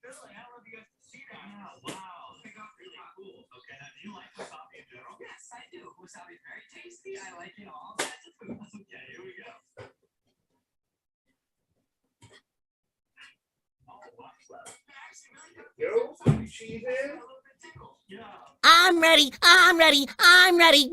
Really, I don't know if you guys can see that. Oh, wow. They got really cool. Okay, now do you like wasabi in general? Yes, I do. Wasabi is very tasty. I like it all kinds of food. Okay, here we go. Yo, cheese in. I'm ready. I'm ready. I'm ready.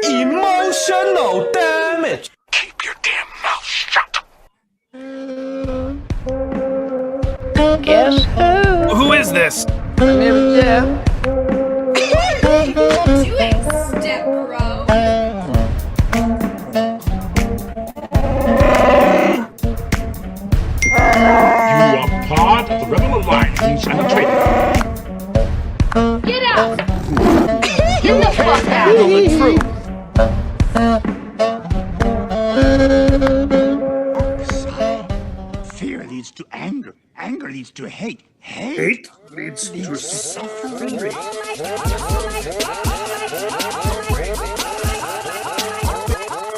Emotional damage. Keep your damn mouth shut. Guess who? Who is this? I'm here with Jeff. Do it, step bro. You are part of the Rebel Alliance and a traitor. Get out! Get the fuck out! Tell the truth. Fear leads to anger. Anger leads to hate. Hate leads to suffering.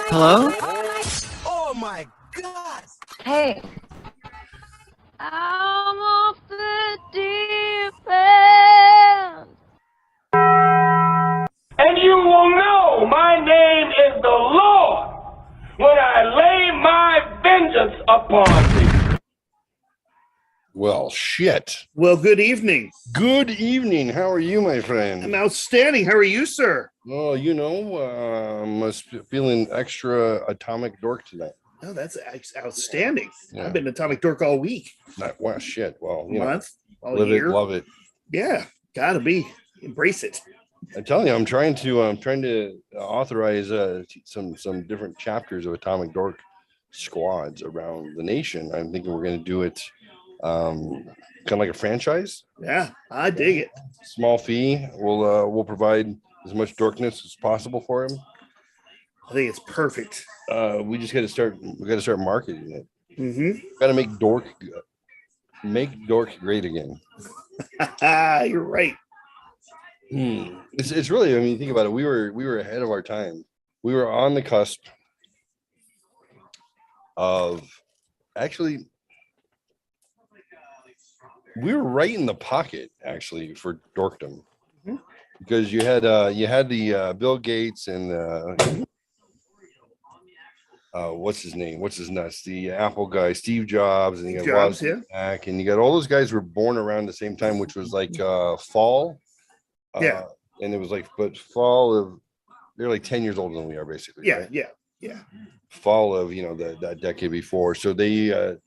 Hello? Oh my god! Hey. I'm off the deep end. And you will know my name is the Lord when I lay my vengeance upon thee. Well, shit. Well, good evening. Good evening. How are you, my friend? I'm outstanding. How are you, sir? Oh, I'm feeling extra atomic dork tonight. Oh, that's outstanding. Yeah. I've been atomic dork all week. Well, shit. Well, Month, all live year. it, love it. Yeah, gotta be. Embrace it. I'm telling you, I'm trying to authorize some different chapters of atomic dork squads around the nation. I'm thinking we're going to do it kind of like a franchise. Yeah, I dig it. Small fee. We'll provide as much dorkness as possible for him. I think it's perfect. We just got to start. We got to start marketing it. Mm-hmm. Got to make dork great again. You're right. It's really. I mean, think about it. We were ahead of our time. We were on the cusp of actually. We were right in the pocket actually for dorkdom, because you had the Bill Gates and what's his name? What's his nuts? The Apple guy, Steve Jobs, and you got Jobs, yeah. Wozniak, and you got all those guys were born around the same time, which was like fall. Yeah. And it was like, but fall of they're like 10 years older than we are, basically. Yeah, right? yeah. Fall of that decade before. So they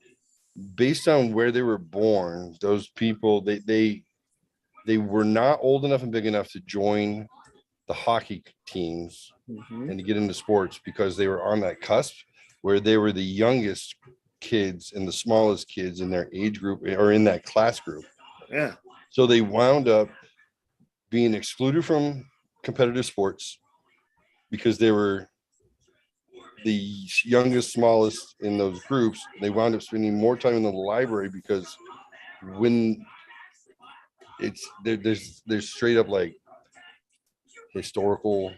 based on where they were born, those people they were not old enough and big enough to join the hockey teams and to get into sports, because they were on that cusp where they were the youngest kids and the smallest kids in their age group or in that class group. Yeah. So they wound up being excluded from competitive sports because they were the youngest, smallest in those groups. They wound up spending more time in the library, because when there's straight up like historical,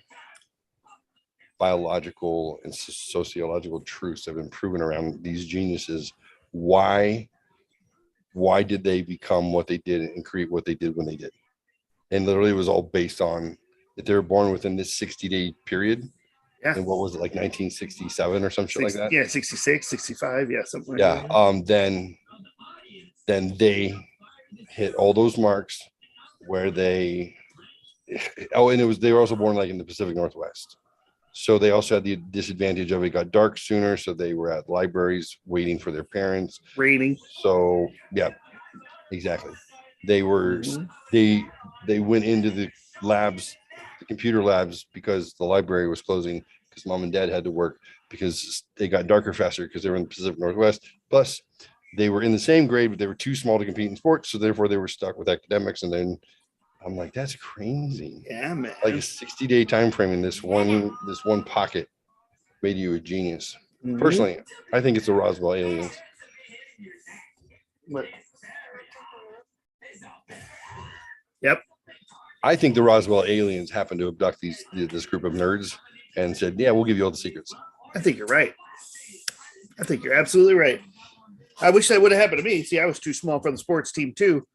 biological, and sociological truths have been proven around these geniuses. Why did they become what they did and create what they did when they did? And literally it was all based on if they were born within this 60-day period. Yeah. And what was it, like 1967 or some shit like that? Yeah, 66, 65, yeah, something like Yeah. that. Then they hit all those marks where they they were also born like in the Pacific Northwest. So they also had the disadvantage of it got dark sooner. So they were at libraries waiting for their parents. Raining. So yeah, exactly. They were they went into the labs, the computer labs, because the library was closing because mom and dad had to work because they got darker faster because they were in the Pacific Northwest. Plus, they were in the same grade, but they were too small to compete in sports. So therefore, they were stuck with academics. And then I'm like, that's crazy. Yeah, man. Like a 60-day time frame in this one pocket made you a genius. Mhm. Personally, I think it's the Roswell aliens. What? Yep. I think the Roswell aliens happened to abduct this group of nerds and said, "Yeah, we'll give you all the secrets." I think you're right. I think you're absolutely right. I wish that would have happened to me. See, I was too small for the sports team too.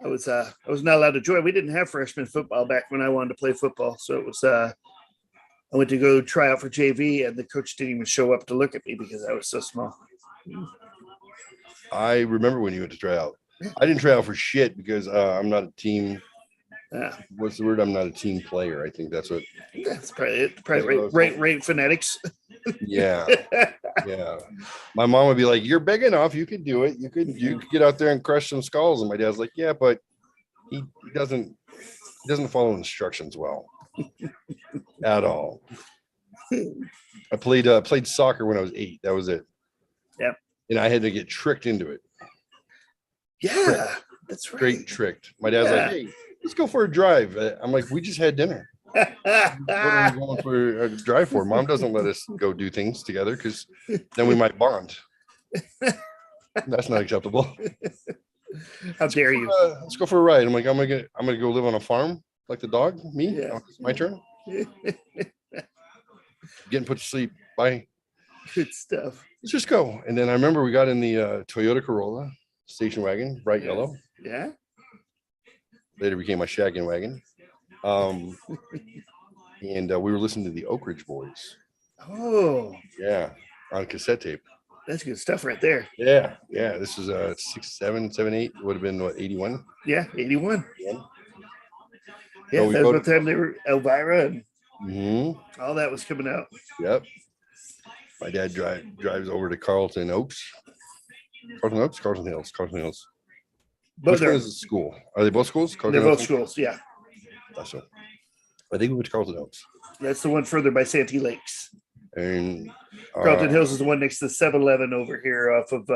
I was not allowed to join. We didn't have freshman football back when I wanted to play football. So it was I went to go try out for JV and the coach didn't even show up to look at me because I was so small. I remember when you went to try out. I didn't try out for shit because I'm not a team. What's the word? I'm not a team player. I think that's what. That's probably it. Probably right phonetics. Yeah. Yeah. My mom would be like, "You're big enough. You could do it. You could get out there and crush some skulls." And my dad's like, "Yeah, but he doesn't follow instructions well at all." I played soccer when I was 8. That was it. Yep. And I had to get tricked into it. Yeah, that's right. Straight tricked. My dad's like, "Hey, let's go for a drive." I'm like, "We just had dinner. What are we going for a drive for? Mom doesn't let us go do things together because then we might bond." That's not acceptable. How dare you? Let's go for a ride. I'm like, I'm gonna go live on a farm like the dog. Me? Yeah. Oh, it's my turn. Getting put to sleep. Bye. Good stuff. Let's just go. And then I remember we got in the Toyota Corolla station wagon, bright yellow. Yeah. Later became my shaggin' wagon. And we were listening to the Oak Ridge Boys. Oh, Yeah, on cassette tape. that's good stuff right there. Yeah. This is 6, 7, 7, 8. Would have been what, 81? Yeah, 81. Yeah. Yeah, So we that's go what time they were Elvira and Mm-hmm. all that was coming out. Yep. My dad drives over to Carlton Hills. Carlton Hills. Both Which one are, is the school? Are they both schools? they're Carlton both Hills? schools. Yeah, That's it. I think we went to Carlton Hills. that's the one further by Santee Lakes. And Carlton Hills is the one next to the 7-Eleven over here off of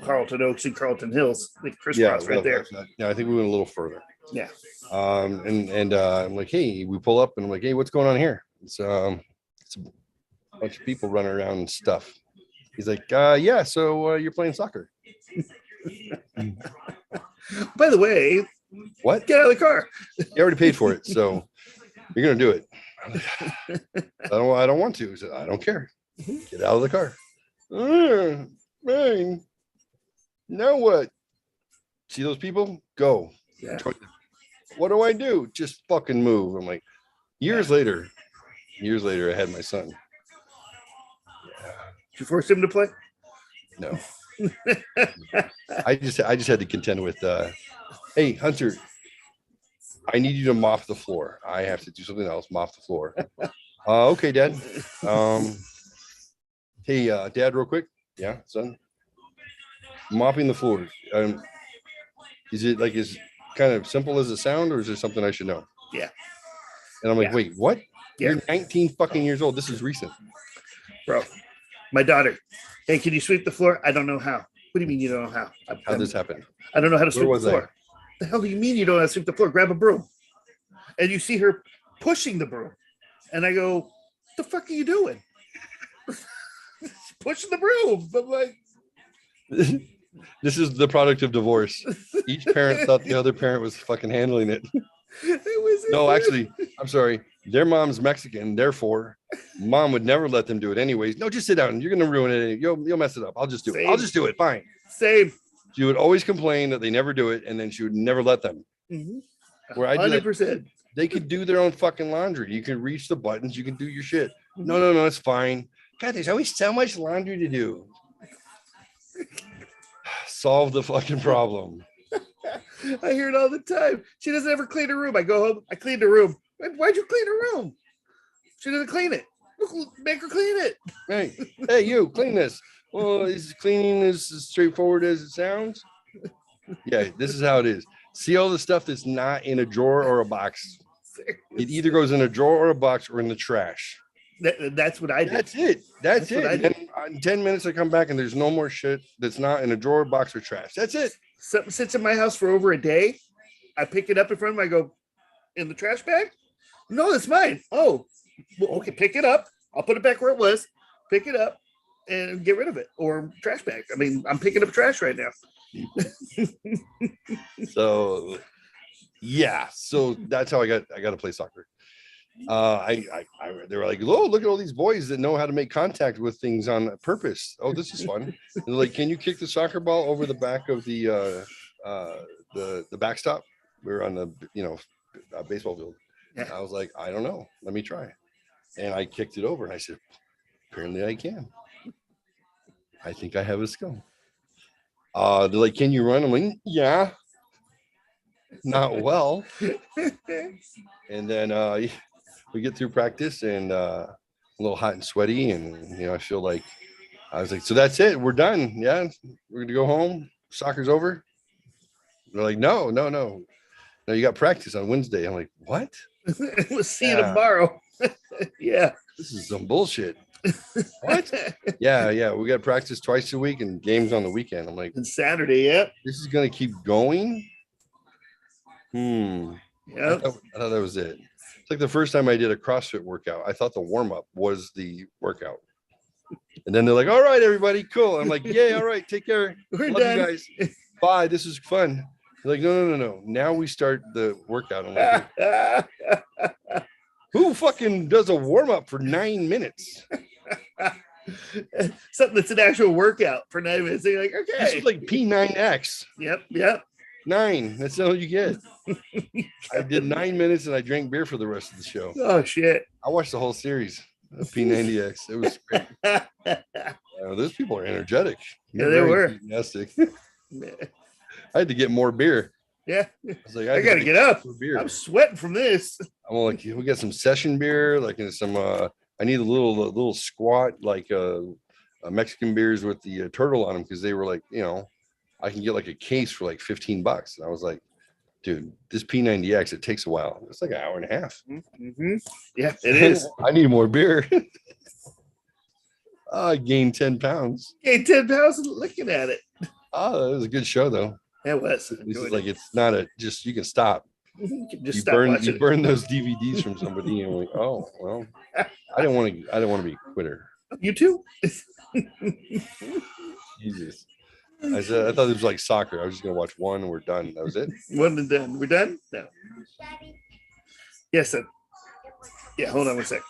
Carlton Oaks and Carlton Hills. The crisscross right there. Yeah, I think we went a little further. Yeah. And I'm like, hey, we pull up and I'm like, hey, what's going on here? It's a bunch of people running around and stuff. He's like, yeah, so you're playing soccer. By the way, What? get out of the car. You already paid for it, so you're gonna do it. I don't want to. He said, I don't care. Get out of the car. Man. Now what? See those people? Go. Yeah. What do I do? Just fucking move. I'm like, years later, I had my son. Did you force him to play? No. I just had to contend with hey, Hunter, I need you to mop the floor. I have to do something else, mop the floor. Okay, Dad. Hey, Dad, real quick. Yeah, son. Mopping the floor. Is it like as kind of simple as it sounds, or is there something I should know? Yeah. And I'm like, wait, what? Yeah. You're 19 fucking years old. This is recent. Bro, my daughter. Hey, can you sweep the floor? I don't know how. What do you mean you don't know how? How'd this happen? I don't know how to sweep was the floor. The hell do you mean you don't know how to sweep the floor? Grab a broom. And you see her pushing the broom. And I go, the fuck are you doing? Pushing the broom. I'm like, This is the product of divorce. Each parent thought the other parent was fucking handling it. No, actually, I'm sorry. Their mom's Mexican, therefore, mom would never let them do it anyways. No, just sit down. You're gonna ruin it. You'll mess it up. I'll just do it. I'll just do it. Fine. Same. She would always complain that they never do it, and then she would never let them. Where I do that, 100%. they could do their own fucking laundry. You can reach the buttons. You can do your shit. No, it's fine. God, there's always so much laundry to do. Solve the fucking problem. I hear it all the time. She doesn't ever clean her room. I go home. I cleaned her room. Why'd you clean her room? She doesn't clean it. Make her clean it. Hey, you clean this. Well, is cleaning as straightforward as it sounds? Yeah, this is how it is. See all the stuff that's not in a drawer or a box. It either goes in a drawer or a box or in the trash. That's what I did. That's it. That's it. what I did. And in 10 minutes, I come back and there's no more shit that's not in a drawer, box, or trash. That's it. Something sits in my house for over a day. I pick it up in front of him. I go, in the trash bag? No, that's mine. Oh, well, okay, pick it up. I'll put it back where it was. Pick it up and get rid of it, or trash bag. I mean, I'm picking up trash right now. So yeah, so that's how I got to play soccer. They were like, oh, look at all these boys that know how to make contact with things on purpose. Oh, this is fun. And they're like, can you kick the soccer ball over the back of the backstop? We were on the baseball field. Yeah. I was like, I don't know, let me try. And I kicked it over, and I said, apparently I can. I think I have a skill. They're like, can you run? I'm like, yeah, not well. And then we get through practice, and a little hot and sweaty, and I feel like I was like, so that's it, we're done. Yeah, we're gonna go home. Soccer's over. They're like, no, you got practice on Wednesday. I'm like, what? We'll see you tomorrow. Yeah. This is some bullshit. What? Yeah. We got practice twice a week and games on the weekend. I'm like, and Saturday, yeah. This is gonna keep going. Yeah. I thought that was it. It's like the first time I did a CrossFit workout. I thought the warm-up was the workout. And then they're like, all right, everybody, cool. I'm like, yay, all right, take care. We're Love done. you guys. Bye. This is fun. They're like, no. Now we start the workout. I'm like, who fucking does a warm-up for 9 minutes? Something that's an actual workout for 9 minutes. They're like, okay. This is like P9X. Yep. 9. That's all you get. I did 9 minutes and I drank beer for the rest of the show. Oh shit. I watched the whole series of P90X. It was great. Those people are energetic. Yeah, they were enthusiastic. I had to get more beer. Yeah. I was like, I gotta get up. Beer. I'm sweating from this. I'm like, we got some session beer, like some I need a little squat, like Mexican beers with the turtle on them, because they were like, I can get like a case for like $15. And I was like, dude, this P90X, it takes a while. It's like an hour and a half. Mm-hmm. Yeah, it is. I need more beer. I gained 10 pounds. Gained 10 pounds looking at it. Oh, it was a good show thow. It was. This is like, it's not you can stop. You can just you burn those DVDs from somebody, and like, oh well, I didn't want to be a quitter. You too? Jesus. I thought it was like soccer. I was just gonna watch one and we're done. That was it. One and done. We're done? No. Yes, sir. Yeah, hold on one sec.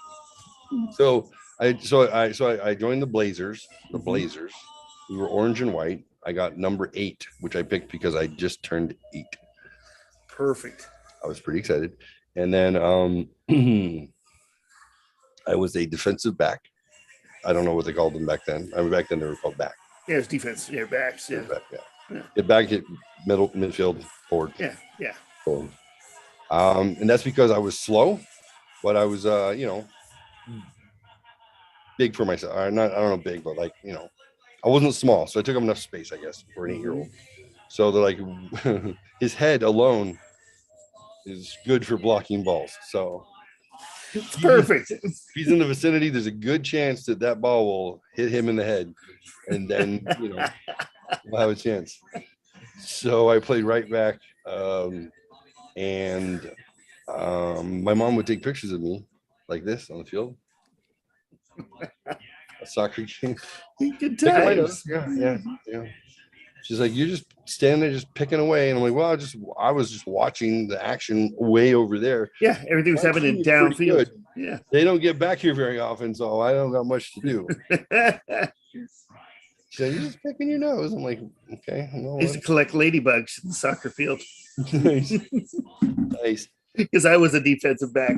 So I joined the Blazers. The Blazers. We were orange and white. I got number 8, which I picked because I just turned 8. Perfect. I was pretty excited. And then I was a defensive back. I don't know what they called them back then. Back then they were called back. Yeah, it's defense. Yeah, backs. Yeah. Back, yeah. Get back, hit middle, midfield, forward. Yeah. Forward. And that's because I was slow, but I was big for myself. I don't know big, but like, I wasn't small, so I took up enough space, I guess, for an 8-year-old. So they're like, his head alone is good for blocking balls. So it's perfect. If he's in the vicinity, there's a good chance that ball will hit him in the head, and then we'll have a chance. So I played right back, and my mom would take pictures of me like this on the field. A soccer game. Good times. Yeah. She's like, you're just standing there just picking away. And I'm like, well, I was just watching the action way over there. Yeah, everything was happening downfield. Yeah. They don't get back here very often, so I don't got much to do. She's like, you're just picking your nose. I'm like, okay. I used to collect ladybugs in the soccer field. Nice. Because I was a defensive back.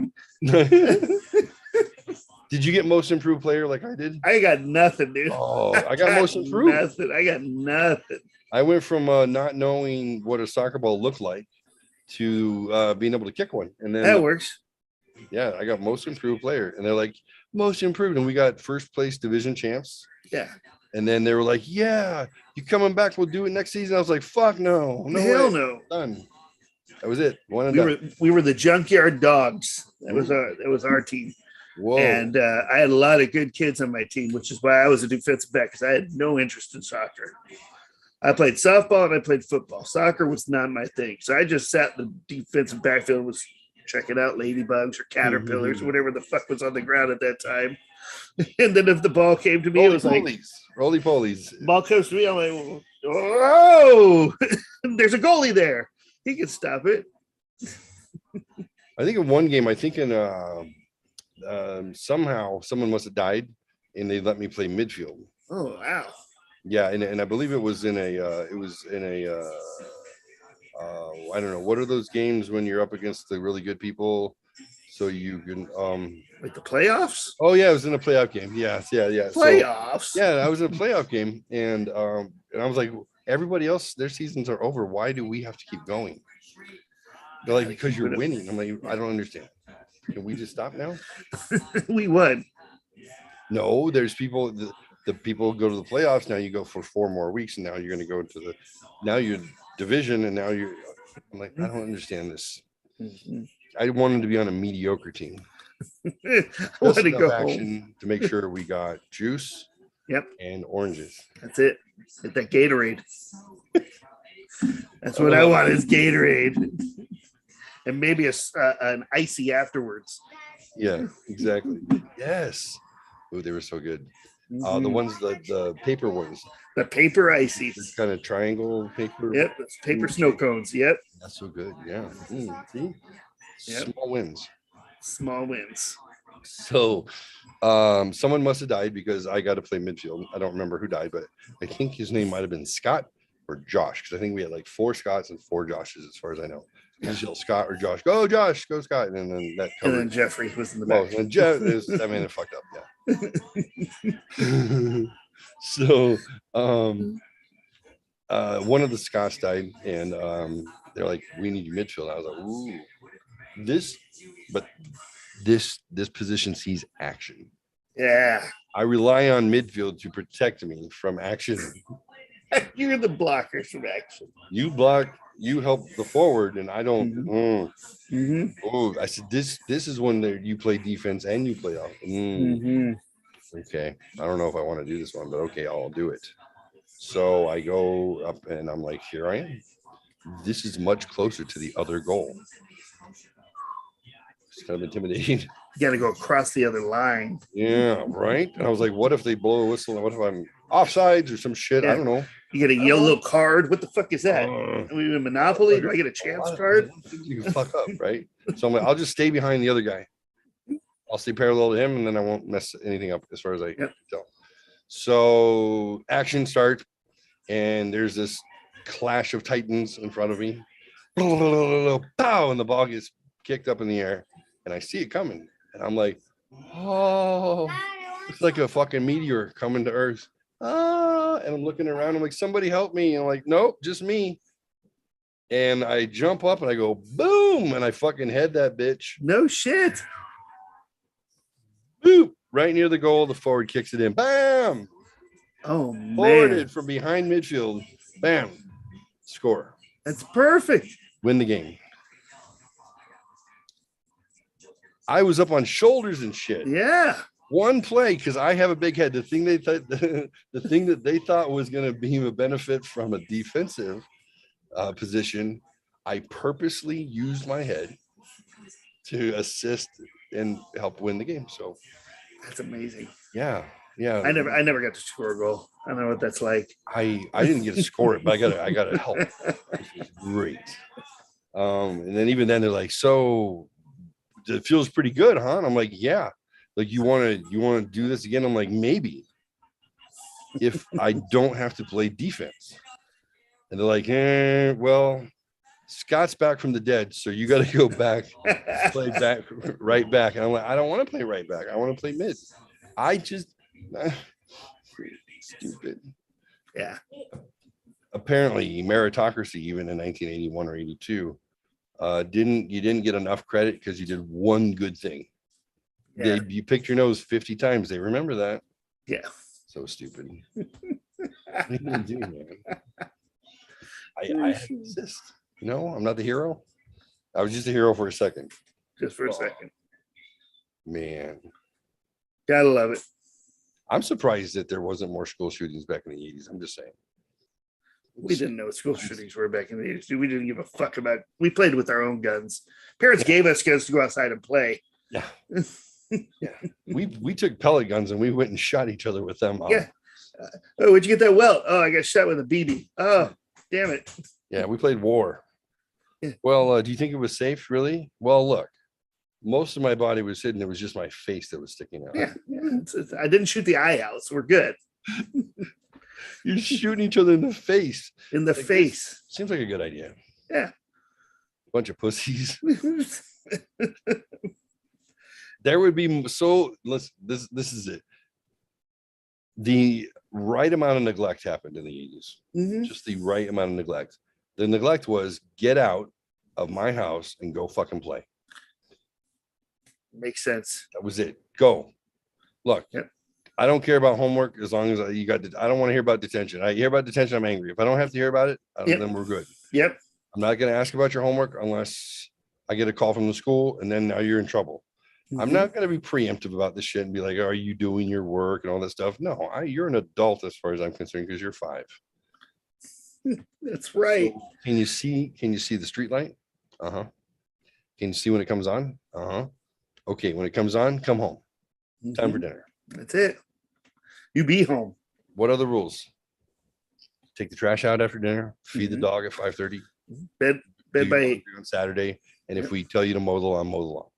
Did you get most improved player like I did? I got nothing, dude. Oh, I got most improved. Nothing. I got nothing. I went from not knowing what a soccer ball looked like to being able to kick one. And then that works. Yeah, I got most improved player. And they're like, most improved. And we got first place division champs. Yeah. And then they were like, yeah, you coming back, we'll do it next season. I was like, fuck no. Hell way. No. Done. That was it. One and done. We were the junkyard dogs. That was our team. Whoa. And I had a lot of good kids on my team, which is why I was a defensive back, because I had no interest in soccer. I played softball and I played football. Soccer was not my thing. So I just sat in the defensive backfield, was checking out ladybugs or caterpillars or whatever the fuck was on the ground at that time. And then if the ball came to me, it was like roly polies. Ball comes to me, I'm like, oh, there's a goalie there. He can stop it. I think in one game, I think in somehow someone must have died and they let me play midfield. Oh wow. Yeah, and I believe it was in a I don't know, what are those games when you're up against the really good people? So you can like the playoffs? Oh yeah, it was in a playoff game. Yeah. Playoffs. So, yeah, I was in a playoff game and I was like, everybody else, their seasons are over. Why do we have to keep going? They're like, because you're winning. I'm like, I don't understand. Can we just stop now? We won. No, there's people. The people go to the playoffs now. You go for 4 more weeks, and now you're going to go to now you're division, and now you're. I'm like, I don't understand this. I wanted to be on a mediocre team. I wanted to go action home to make sure we got juice. Yep. And oranges. That's it. Get that Gatorade. That's what I want is Gatorade. And maybe an icy afterwards. Yeah, exactly. Yes. Oh, they were so good. The ones, the paper ones. The paper ices. Kind of triangle paper. Yep, that's paper snow cones. Yep. That's so good. Yeah. See? Yep. Small wins. Small wins. So someone must have died because I got to play midfield. I don't remember who died, but I think his name might have been Scott or Josh, because I think we had like 4 Scotts and 4 Joshes as far as I know. Just yell Scott or Josh, go Josh, go Scott, and then that covered. And then Jeffrey was in the back. And Jeff is, I mean, it fucked up. Yeah. So one of the Scots died, and they're like, we need your midfield. I was like, ooh, this position sees action. Yeah. I rely on midfield to protect me from action. You're the blockers from action. You block, you help the forward, and I don't. Oh, I said this is when you play defense and you play off. Okay, I don't know if I want to do this one, but okay, I'll do it. So I go up and I'm like, here I am. This is much closer to the other goal. It's kind of intimidating. You got to go across the other line. Yeah, right. And I was like, what if they blow a whistle? And what if I'm offsides or some shit? Yeah. I don't know. You get a yellow card. What the fuck is that? Are we in Monopoly? Do I get a chance card? You can fuck up, right? So I'm like, I'll just stay behind the other guy. I'll stay parallel to him, and then I won't mess anything up as far as I can tell. So action starts, and there's this clash of titans in front of me. Pow! And the ball gets kicked up in the air, and I see it coming, and I'm like, oh, it's like a fucking meteor coming to Earth. And I'm looking around. I'm like, somebody help me. And I'm like, nope, just me. And I jump up and I go, boom. And I fucking head that bitch. No shit. Boop. Right near the goal. The forward kicks it in. Bam. Oh, man. Forwarded from behind midfield. Bam. Score. That's perfect. Win the game. I was up on shoulders and shit. Yeah. One play, because I have a big head. The thing they thought, the thing that they thought was going to be a benefit from a defensive position, I purposely used my head to assist and help win the game. So that's amazing. Yeah. I never got to score a goal. I don't know what that's like. I didn't get to score it, but I got to help. Which was great. And then even then they're like, so it feels pretty good, huh? And I'm like, yeah. Like, you want to do this again? I'm like, maybe if I don't have to play defense. And they're like, well, Scott's back from the dead, so you got to go back, play back, right back. And I'm like, I don't want to play right back. I want to play mid. I just stupid. Yeah. Apparently, meritocracy, even in 1981 or 82, you didn't get enough credit because you did one good thing. Yeah. You picked your nose 50 times. They remember that. Yeah. So stupid. What are you gonna do, man? I had to assist. No, I'm not the hero. I was just a hero for a second. Just for a second. Man. Gotta love it. I'm surprised that there wasn't more school shootings back in the 80s. I'm just saying. We didn't know what school shootings were back in the 80s. We didn't give a fuck about. We played with our own guns. Parents gave us guns to go outside and play. Yeah. Yeah. We took pellet guns and we went and shot each other with them. Yeah. Oh, where'd you get that welt? Oh, I got shot with a BB. Oh, damn it. Yeah, we played war. Yeah. Well, do you think it was safe, really? Well, look, most of my body was hidden. It was just my face that was sticking out. Yeah. I didn't shoot the eye out, so we're good. You're shooting each other in the face. In the face. Seems like a good idea. Yeah. Bunch of pussies. There would be this is it. The right amount of neglect happened in the 80s. Mm-hmm. Just the right amount of neglect. The neglect was get out of my house and go fucking play. Makes sense. That was it. Go. Look, yep. I don't care about homework as long as you got. I don't want to hear about detention. I hear about detention, I'm angry. If I don't have to hear about it, yep. Then we're good. Yep. I'm not going to ask about your homework unless I get a call from the school, and then now you're in trouble. Mm-hmm. I'm not going to be preemptive about this shit and be like, "Are you doing your work and all that stuff?" No, you're an adult as far as I'm concerned because you're 5. That's right. So can you see the street light? Uh-huh. Can you see when it comes on? Uh-huh. Okay, when it comes on, come home. Mm-hmm. Time for dinner. That's it. You be home. What are the rules? Take the trash out after dinner, feed the dog at 5:30. Bed by 8 on Saturday. And if we tell you to mow the lawn, mow the lawn.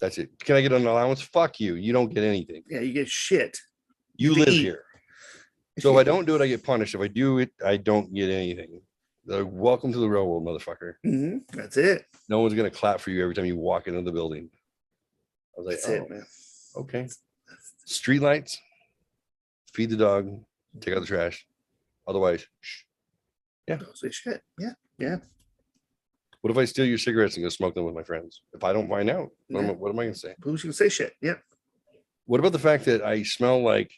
That's it. Can I get an allowance? Fuck you. You don't get anything. Yeah, you get shit. You live here. So if I don't do it, I get punished. If I do it, I don't get anything. Welcome to the real world, motherfucker. Mm-hmm. That's it. No one's gonna clap for you every time you walk into the building. I was like, that's it, man. Okay. Street lights, feed the dog, take out the trash. Otherwise, shh. Yeah. Don't say shit. Yeah. Yeah. What if I steal your cigarettes and go smoke them with my friends? If I don't find out, what am I going to say? Who's going to say shit? Yeah. What about the fact that I smell like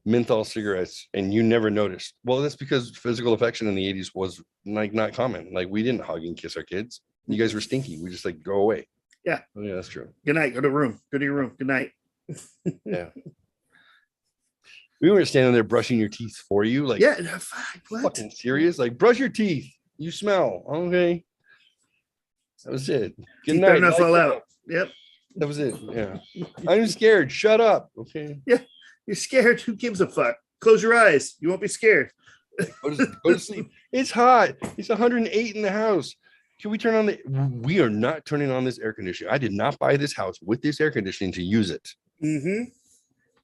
menthol cigarettes and you never noticed? Well, that's because physical affection in the 80s was like not common. Like we didn't hug and kiss our kids. You guys were stinky. We just like go away. Yeah. Oh, yeah, that's true. Good night. Go to room. Go to your room. Good night. Yeah. We weren't standing there brushing your teeth for you. Like, yeah, no, what? Fucking serious? Like, brush your teeth. You smell. Okay. That was it. Good night. Not fall out. Yep. That was it. Yeah. I'm scared. Shut up. Okay. Yeah. You're scared. Who gives a fuck? Close your eyes. You won't be scared. Go to sleep. It's hot. It's 108 in the house. Can we turn on we are not turning on this air conditioning. I did not buy this house with this air conditioning to use it. Mm-hmm.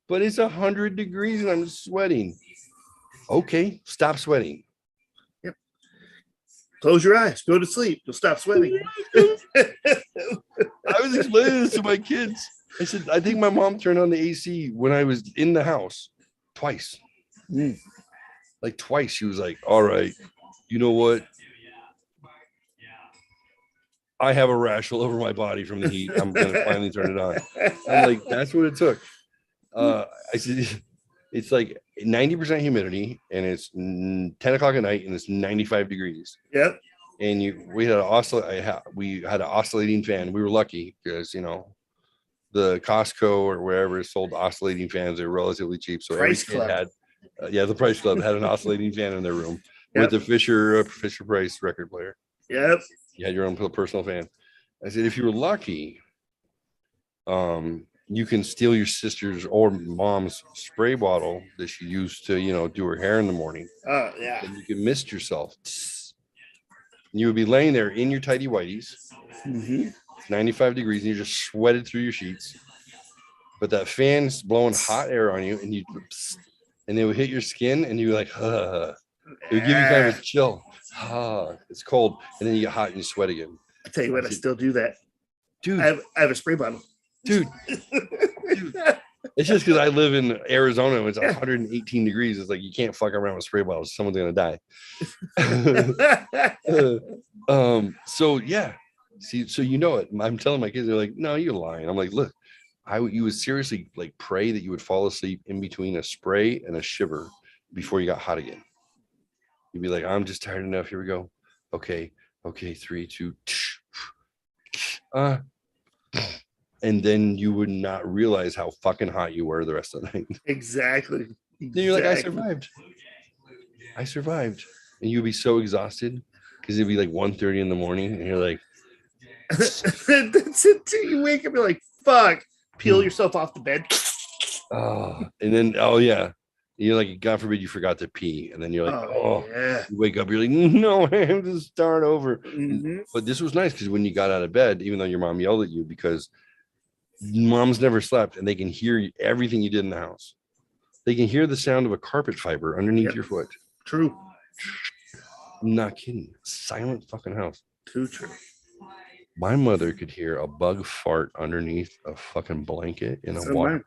But it's 100 degrees and I'm sweating. Okay. Stop sweating. Yep. Close your eyes. Go to sleep. You'll stop sweating. I was explaining this to my kids. I said, I think my mom turned on the AC when I was in the house twice. Like twice. She was like, all right, you know what? I have a rash all over my body from the heat. I'm going to finally turn it on. I'm like, that's what it took. I said, it's like 90% humidity and it's 10 o'clock at night and it's 95 degrees. Yep. And we had an oscillating fan. We were lucky because, you know, the Costco or wherever sold oscillating fans. They're relatively cheap. So every kid had, the Price Club had an oscillating fan in their room with the Fisher Price record player. Yep. You had your own personal fan. I said, if you were lucky, you can steal your sister's or mom's spray bottle that she used to, you know, do her hair in the morning. Oh, yeah. And you can mist yourself. You would be laying there in your tighty whities. Mm-hmm. It's 95 degrees and you're just sweated through your sheets. But that fan's blowing hot air on you and they would hit your skin and you're like, it would give you kind of a chill. It's cold. And then you get hot and you sweat again. I tell you what, I still do that. Dude. I have a spray bottle. Dude. It's just because I live in Arizona and it's 118 degrees. It's like you can't fuck around with spray bottles. Someone's gonna die. So yeah. See, so you know it. I'm telling my kids, they're like, no, you're lying. I'm like, look, you would seriously like pray that you would fall asleep in between a spray and a shiver before you got hot again. You'd be like, I'm just tired enough. Here we go. Okay, 3, 2, and then you would not realize how fucking hot you were the rest of the night. Exactly. Then you're like, I survived. and you'd be so exhausted because it'd be like 1:30 in the morning, and you're like, That's it too. You wake up, you're like, fuck. Peel yourself off the bed. oh, and then yeah, you're like, God forbid you forgot to pee, and then you're like, oh, yeah. you wake up, you're like, no, I have to start over. Mhm. But this was nice because when you got out of bed, even though your mom yelled at you, because moms never slept, and they can hear everything you did in the house. They can hear the sound of a carpet fiber underneath your foot. True. I'm not kidding. Silent fucking house. Too true. My mother could hear a bug fart underneath a fucking blanket in a So water.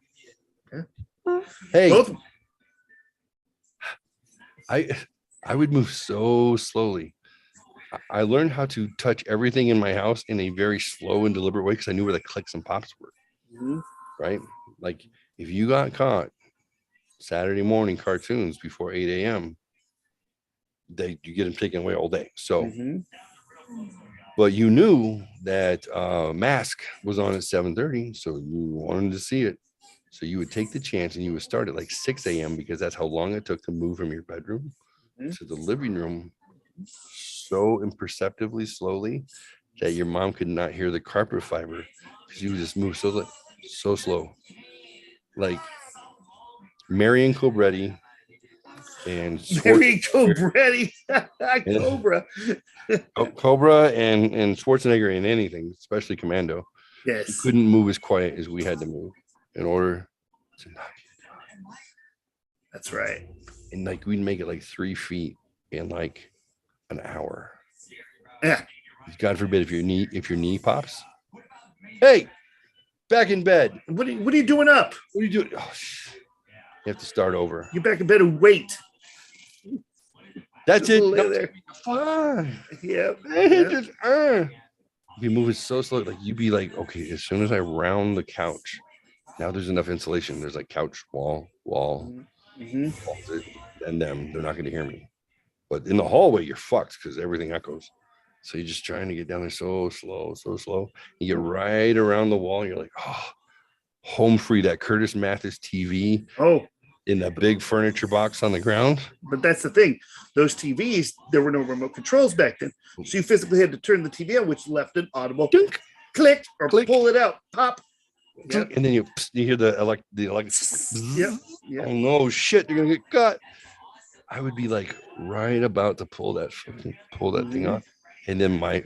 Yeah. Hey, Both. I would move so slowly. I learned how to touch everything in my house in a very slow and deliberate way because I knew where the clicks and pops were. Mhm. Right? Like if you got caught Saturday morning cartoons before 8 a.m., you get them taken away all day. So, Mhm. but you knew that Mask was on at 7:30, so you wanted to see it. So you would take the chance and you would start at like 6 a.m. because that's how long it took to move from your bedroom to the living room so imperceptibly slowly that your mom could not hear the carpet fiber because you would just move so slow. Like Marion Cobretti and Very Cobretti. Cobra. Cobra and Schwarzenegger in anything, especially Commando. Yes. You couldn't move as quiet as we had to move in order to not get caught. That's right. And like we'd make it like 3 feet in like an hour. Yeah. God forbid if your knee pops. Hey, back in bed. What are you doing up? What are you doing? Oh, you have to start over. Get back in bed and wait. That's it. Lay there. Fine. Yeah. Just, be moving so slow. Like you'd be like, okay, as soon as I round the couch, now there's enough insulation. There's like couch, wall, Mhm. and them. They're not going to hear me. But in the hallway, you're fucked because everything echoes. So you're just trying to get down there so slow. You get right around the wall. And you're like, oh, home free. That Curtis Mathis TV. Oh. In that big furniture box on the ground. But that's the thing. Those TVs, there were no remote controls back then. So you physically had to turn the TV on, which left an audible dunk, click, or pull it out, pop. Yep. And then you hear the electric. Yep. Oh no, shit! You're gonna get cut. I would be like right about to pull that thing off, and then my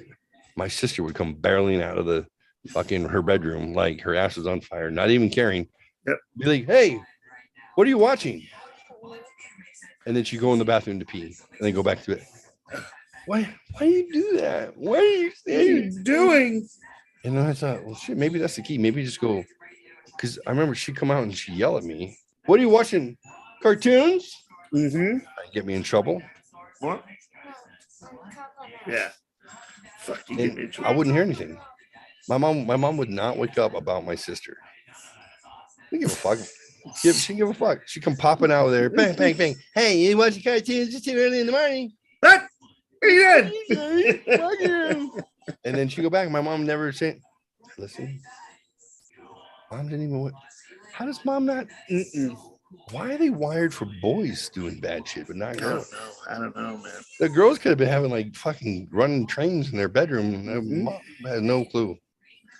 sister would come barreling out of the fucking her bedroom like her ass was on fire, not even caring. Yep. Be like, hey, what are you watching? And then she'd go in the bathroom to pee, and then go back to it. Why do you do that? What are you doing? And then I thought, well, shit, maybe that's the key. Maybe just go, because I remember she'd come out and she'd yell at me. What are you watching? Cartoons? Mm-hmm. Get me in trouble. What? Yeah. Fuck you. Get me in trouble. I wouldn't hear anything. My mom would not wake up about my sister. She give a fuck. She didn't give a fuck. She'd come popping out there. Bang, bang, bang. Hey, you watching cartoons? It's too early in the morning. What? What are you doing? And then she'd go back. My mom never said, listen, mom didn't even, how does mom not? Why are they wired for boys doing bad shit, but not girls? I don't know, man. The girls could have been having like fucking running trains in their bedroom. And their mom had no clue.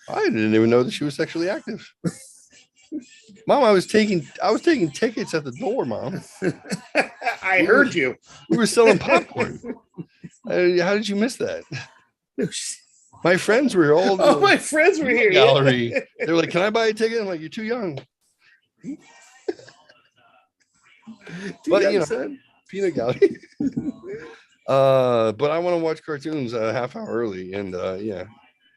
I didn't even know that she was sexually active. Mom, I was taking tickets at the door, Mom. I heard you. We were selling popcorn. How did you miss that? My friends were all. Oh, my friends were here. Gallery. They were like, "Can I buy a ticket?" I'm like, "You're too young." But you know, peanut gallery. But I want to watch cartoons a half hour early, and yeah,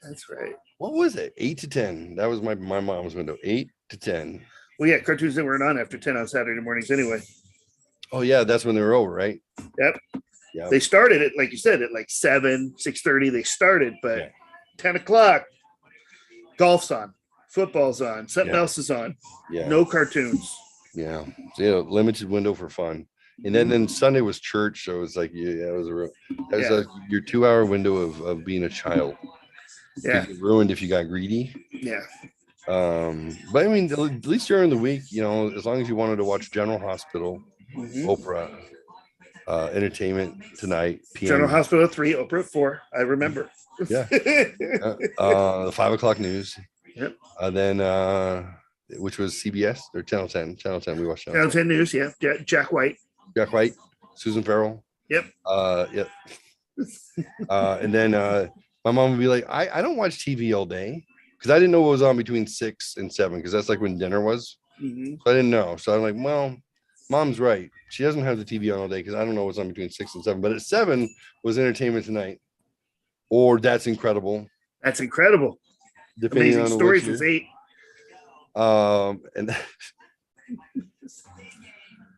that's right. What was it? 8 to 10. That was my mom's window. 8 to 10. Well, yeah, cartoons that weren't on after 10 on Saturday mornings anyway. Oh yeah, that's when they were over, right? Yep. Yeah. They started it, like you said, at like 7, 6:30. They started, but 10 o'clock, golf's on, football's on, something else is on. Yeah. No cartoons. Yeah. So, you know, limited window for fun. And then Sunday was church, so it was like it was your 2-hour window of being a child. Yeah. Ruined if you got greedy. Yeah. But I mean, at least during the week, you know, as long as you wanted to watch General Hospital, Oprah, Entertainment Tonight, PM. General Hospital at 3, Oprah at 4. I remember. Yeah. The 5 o'clock news. Yep. Then which was CBS or Channel 10. Channel 10. We watched Channel 10 News. Yeah. Jack White. Jack White, Susan Farrell. Yep. Yep. And then my mom would be like, I don't watch TV all day because I didn't know what was on between 6 and 7 because that's like when dinner was. Mm-hmm. So I didn't know. So I'm like, well, Mom's right. She doesn't have the TV on all day because I don't know what's on between 6 and 7. But at 7 was Entertainment Tonight, or That's Incredible. That's incredible. Amazing Stories was 8. And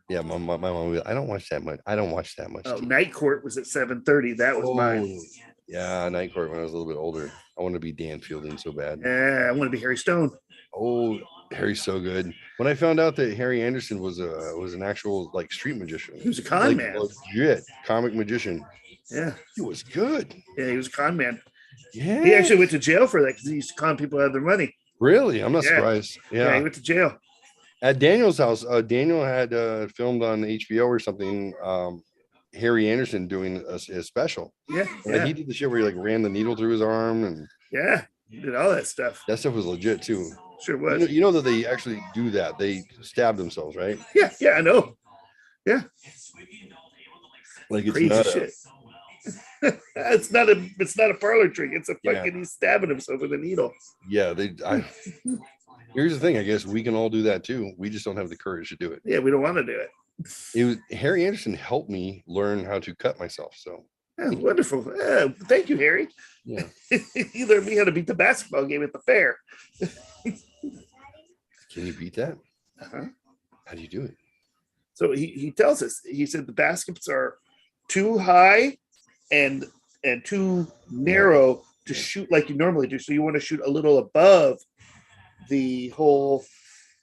yeah, my mom would be like, I don't watch that much. I don't watch that much. Oh, TV. Night Court was at 7:30. That was mine. Yeah, Night Court when I was a little bit older. I wanted to be Dan Fielding so bad. Yeah, I want to be Harry Stone. Oh, Harry's so good. When I found out that Harry Anderson was an actual like street magician, He was a con man. Legit comic magician. Yeah, He was good. yeah, he was a con man. Yeah. He actually went to jail for that because he used to con people out of their money. Really? I'm not Yeah. surprised. Yeah, Yeah. he went to jail. At Daniel's house, Daniel had filmed on HBO or something. Harry Anderson doing a special. Yeah, Like yeah, he did the shit where he like ran the needle through his arm, and yeah. He did all that stuff. that stuff was legit too. Sure You was. know, you know that they actually do that. They stab themselves, right? Yeah, yeah, I know. Like it's Crazy not shit. It's not a parlor trick. It's a fucking he's stabbing himself with a needle. yeah. Here's the thing. I guess we can all do that too. We just don't have the courage to do it. Yeah, we don't want to do it. Harry Anderson helped me learn how to cut myself. So Yeah, wonderful. Thank you, Harry. yeah. He learned me how to beat the basketball game at the fair. Can you beat that? Uh-huh. How do you do it? So he tells us, he said the baskets are too high and too narrow to shoot like you normally do. So you want to shoot a little above the hole,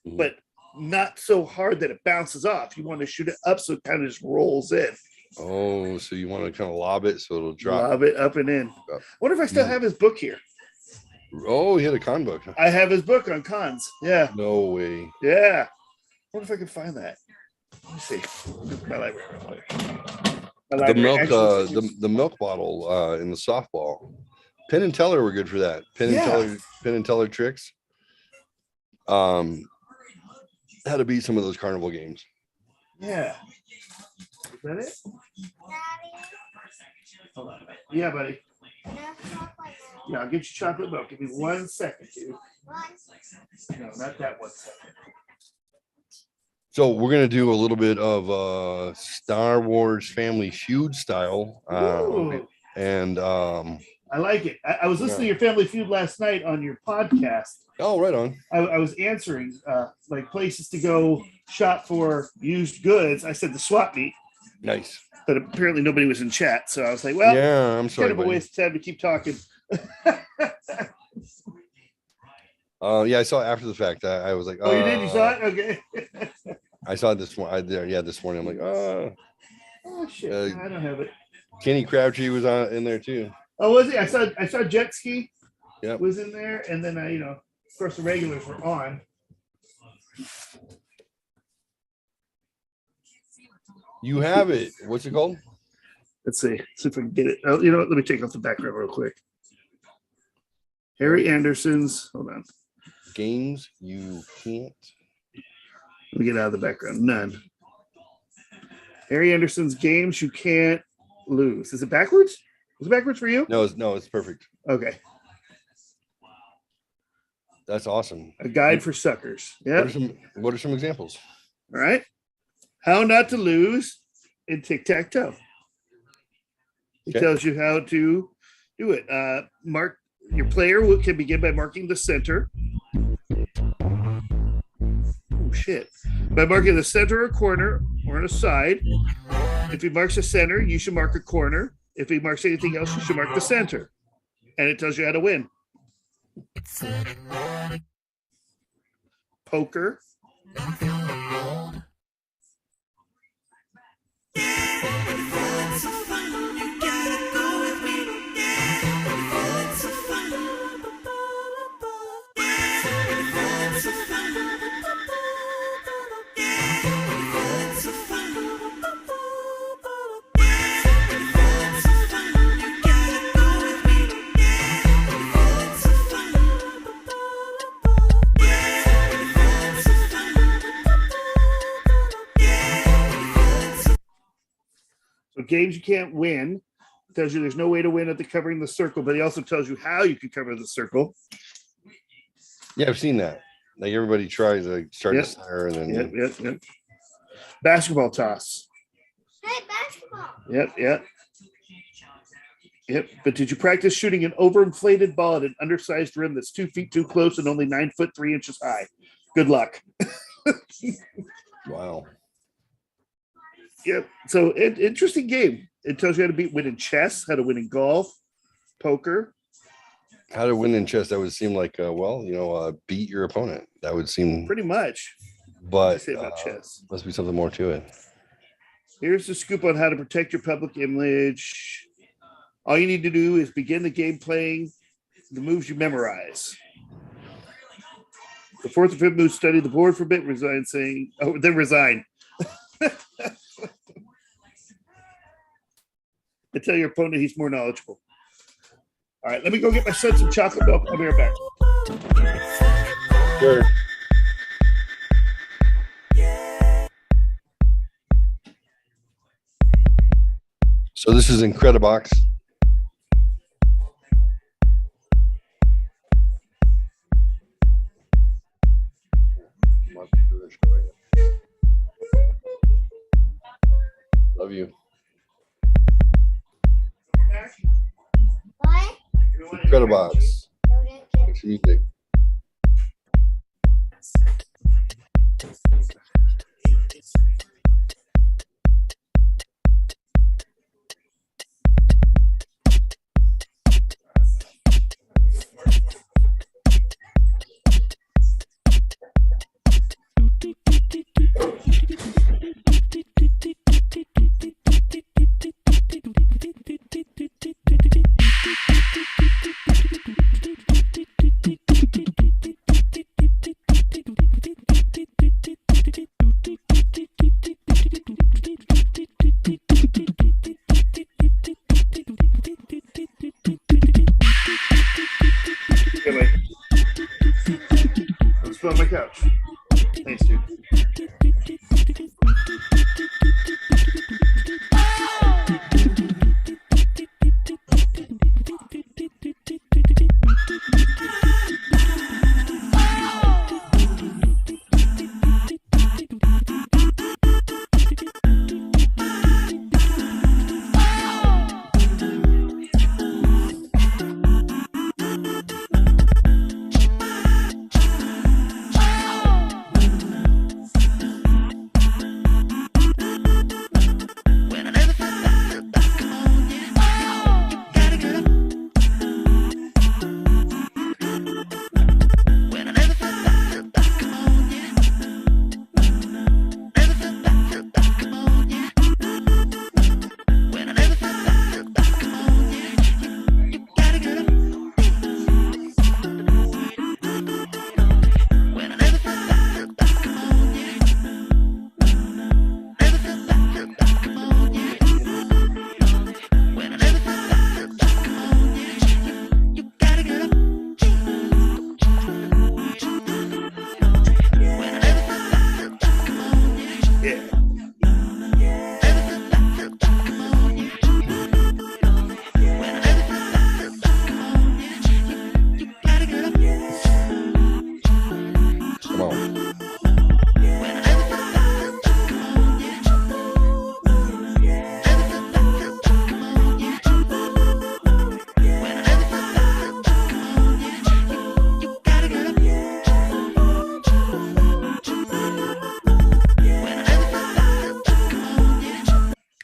Mhm. but not so hard that it bounces off. You want to shoot it up so it kind of just rolls in. Oh, so you want to kind of lob it so it'll drop. Lob it up and in. Up. Wonder if I still Mm. have his book here. Oh, he had a con book. I have his book on cons. Yeah. No way. Yeah. Wonder if I can find that. Let me see. My library. My The library milk, actually- the milk bottle in the softball. Penn and Teller were good for that. Penn and Teller tricks. How to beat some of those carnival games. Yeah. Is that it? Hold on a minute. Yeah, buddy. Yeah, I'll get you chocolate milk. Give me 1 second, dude. No, not that 1 second. So we're gonna do a little bit of Star Wars Family Feud style, Ooh. and I like it. I was listening to your Family Feud last night on your podcast. oh, right on. I was answering like places to go shop for used goods. I said the swap meet, Nice. but apparently nobody was in chat. So I was like, well, Yeah, I'm kind sorry. of a buddy. waste of time to keep talking. Yeah, I saw it after the fact. I was like, Oh, you did? You saw it? Okay. I saw it this morning. This morning. I'm like, Oh shit! Uh, I don't have it. Kenny Crabtree was in there too. Oh, was he? I saw Jet Ski. Yep. Was in there, and then of course the regulars were on. You have it. What's it called? Let's see if we can get it. Oh, you know what? Let me take off the background real quick. Harry Anderson's. Hold on. Games you can't. Let me get out of the background. None. Harry Anderson's games you can't lose. Is it backwards? Is it backwards for you? No, it's perfect. Okay. That's awesome. A guide for suckers. Yeah. What are some examples? All right. How not to lose in tic-tac-toe. It Okay. tells you how to do it. Mark your player can begin by marking the center. Oh shit. By marking the center or corner or on a side. If he marks a center, you should mark a corner. If he marks anything else, you should mark the center. And it tells you how to win. Poker. games you can't win. It tells you there's no way to win at the covering the circle, but he also tells you how you can cover the circle. Yeah, I've seen that. Like everybody tries to start Yep. to fire and then Yep. Basketball toss. Hey, basketball. Yep. But did you practice shooting an overinflated ball at an undersized rim that's 2 feet too close and only 9 foot 3 inches high? Good luck. wow. Yep. So interesting game. It tells you how to win in chess, how to win in golf, poker. How to win in chess? That would seem like beat your opponent. That would seem Pretty much. but Say about chess. must be something more to it. Here's the scoop on how to protect your public image. All you need to do is begin the game playing the moves you memorize. The fourth and fifth move, study the board for a bit, resign. And tell your opponent he's more knowledgeable. All right, let me go get my son some chocolate milk. I'll be right back. Sure. So this is Incredibox. Love you. What? Incredibox. What's your music? Let's go on my couch. Thanks, dude.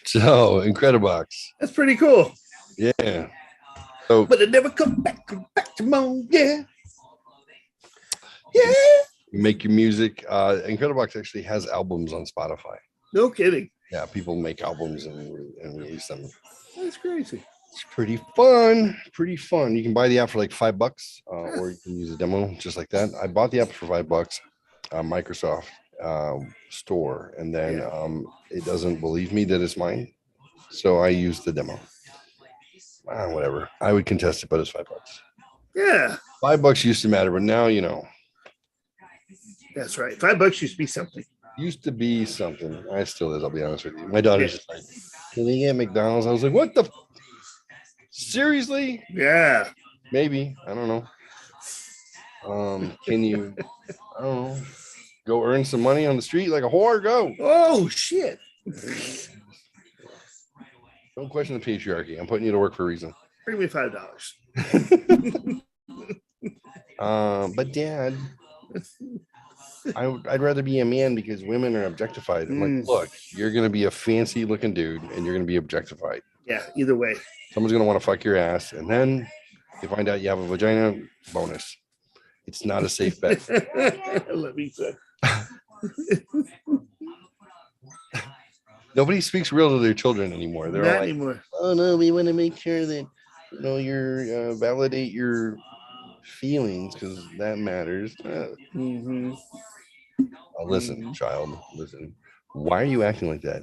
So, Incredibox. That's pretty cool. Yeah. So, but it never come back to mom. Yeah. Yeah. Make your music. Incredibox actually has albums on Spotify. No kidding. Yeah, people make albums and release them. That's crazy. It's pretty fun. Pretty fun. You can buy the app for like $5, or you can use a demo just like that. I bought the app for $5, Microsoft store, and then it doesn't believe me that it's mine, so I used the demo. Whatever. I would contest it, but it's $5. Yeah. $5 used to matter, but now you know. That's right. $5 used to be something. Used to be something. I still is. I'll be honest with you. My daughter's just like, Can they get McDonald's? I was like, what the? Seriously? Yeah. Maybe. I don't know. Can you, I don't know, go earn some money on the street like a whore? Go. Oh shit. Don't question the patriarchy. I'm putting you to work for a reason. Bring me $5. But Dad, I'd rather be a man because women are objectified. I'm like, look, you're gonna be a fancy looking dude and you're gonna be objectified. Yeah, either way. Someone's gonna want to fuck your ass, and then you find out you have a vagina. Bonus. It's not a safe bet. Let me say. Nobody speaks real to their children anymore. They're all Not like, anymore. oh no, we want to make sure that you're validate your feelings because that matters. Listen, child, listen. Why are you acting like that?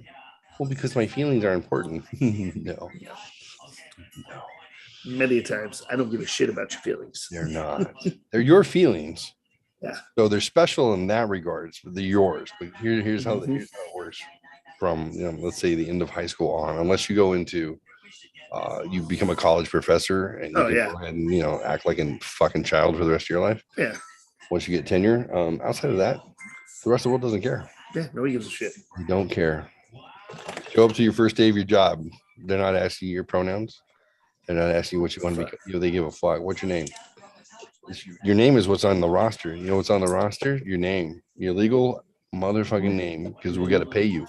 Well, because my feelings are important. No. Many times, I don't give a shit about your feelings. They're not. They're your feelings. Yeah. So they're special in that regards, but they're yours. But here's how it works. From let's say the end of high school on, unless you go into you become a college professor and you can go ahead and act like a fucking child for the rest of your life. Yeah. Once you get tenure, outside of that, the rest of the world doesn't care. Yeah, nobody gives a shit. They don't care. Go up to your first day of your job. They're not asking you your pronouns. They're not asking you what you want to be. They give a fuck. What's your name? Your name is what's on the roster. You know what's on the roster? Your name. Your legal motherfucking name, because we got to pay you.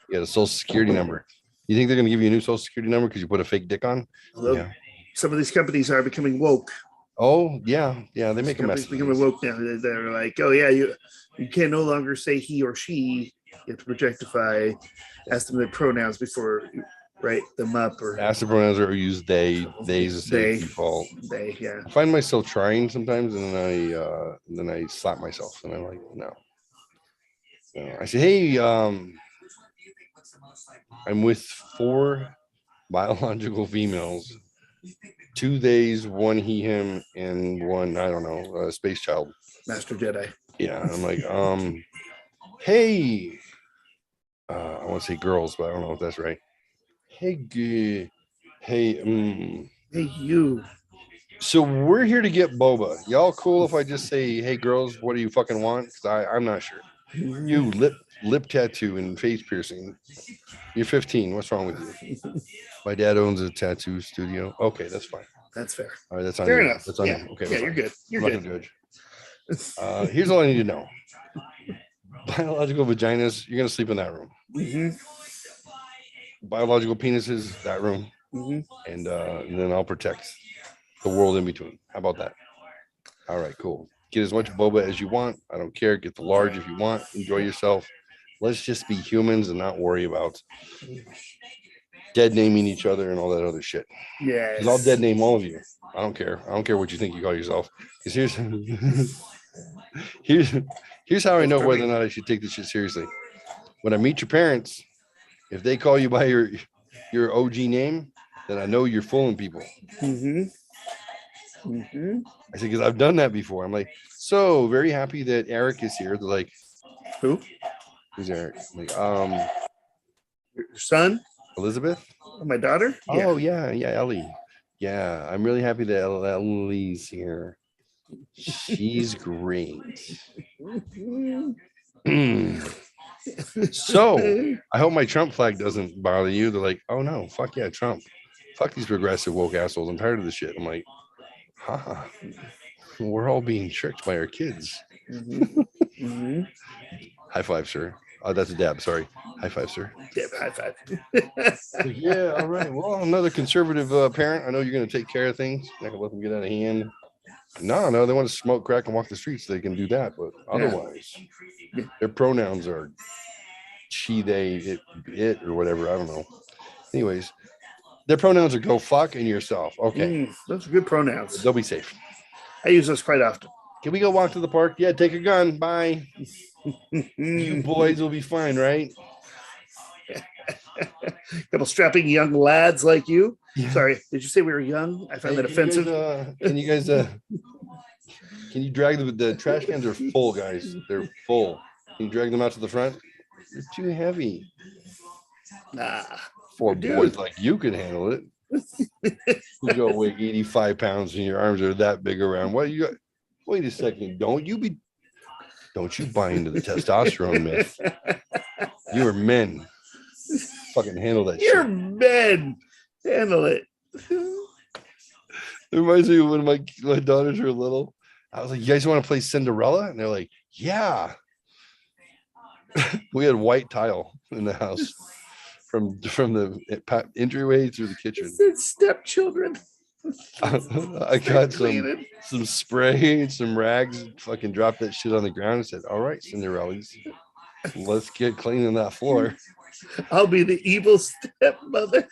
You got a social security number. You think they're going to give you a new social security number because you put a fake dick on? Although some of these companies are becoming woke. Oh, yeah. Yeah, they make a mess. Becoming woke now. They're like, oh, yeah, you can no longer say he or she. You have to projectify, ask them their pronouns before you write them up. Or ask the pronouns or use they. They's a safe default. They, yeah. I find myself trying sometimes, and then I slap myself, and I'm like, no. I say, hey, I'm with 4 biological females, 2 theys, 1 he, him, and 1, I don't know, space child. Master Jedi. Yeah. I'm like, hey, I want to say girls, but I don't know if that's right. Hey, hey, you. So we're here to get boba. Y'all cool if I just say, hey, girls, what do you fucking want? Because I'm not sure. You lip tattoo and face piercing. You're 15. What's wrong with you? My dad owns a tattoo studio. Okay, that's fine. That's fair. All right, that's on fair you. enough. That's on you. Okay, yeah, you're good. You're good. Judge. Here's all I need to know. Biological vaginas, you're gonna sleep in that room. Biological penises, that room, and then I'll protect the world in between. How about that? All right, cool. Get as much boba as you want. I don't care. Get the large if you want. Enjoy yourself. Let's just be humans and not worry about dead naming each other and all that other shit. Yeah. Because I'll dead name all of you. I don't care. I don't care what you think you call yourself. Because here's how I know whether or not I should take this shit seriously. When I meet your parents, if they call you by your OG name, then I know you're fooling people. I said, because I've done that before. I'm like, so very happy that Eric is here. They're like, who? Who's Eric? I'm like, your son? Elizabeth? My daughter? Oh, yeah, Ellie. Yeah, I'm really happy that Ellie's here. She's great. So I hope my Trump flag doesn't bother you. They're like, oh no, fuck yeah, Trump. Fuck these progressive woke assholes. I'm tired of this shit. I'm like, haha, we're all being tricked by our kids. High five, sir. Oh, that's a dab. Sorry. High five, sir. Dab, high five. Yeah, all right. Well, another conservative parent. I know you're going to take care of things. Not going to let them get out of hand. No, they want to smoke crack and walk the streets. They can do that. But otherwise, their pronouns are she, they, it, or whatever. I don't know. Anyways, their pronouns are go fuck and yourself. Okay. Those are good pronouns. They'll be safe. I use those quite often. Can we go walk to the park? Yeah, take a gun. Bye. You boys will be fine, right? Couple strapping young lads like you. Yeah. Sorry, did you say we were young? I find that offensive. Can you guys can you drag the trash cans are full, guys? They're full. Can you drag them out to the front? They're too heavy. Nah. 4 Dude. boys like you can handle it. You go weigh 85 pounds and your arms are that big around. What you got? Wait a second. Don't you buy into the testosterone myth. You are men. Fucking handle that You're shit. men. Handle it. It reminds me of when my daughters were little. I was like, you guys want to play Cinderella? And they're like, yeah. We had white tile in the house from the entryway through the kitchen. It's stepchildren. I got some spray and some rags, fucking dropped that shit on the ground and said, all right, Cinderellas, let's get cleaning that floor. I'll be the evil stepmother.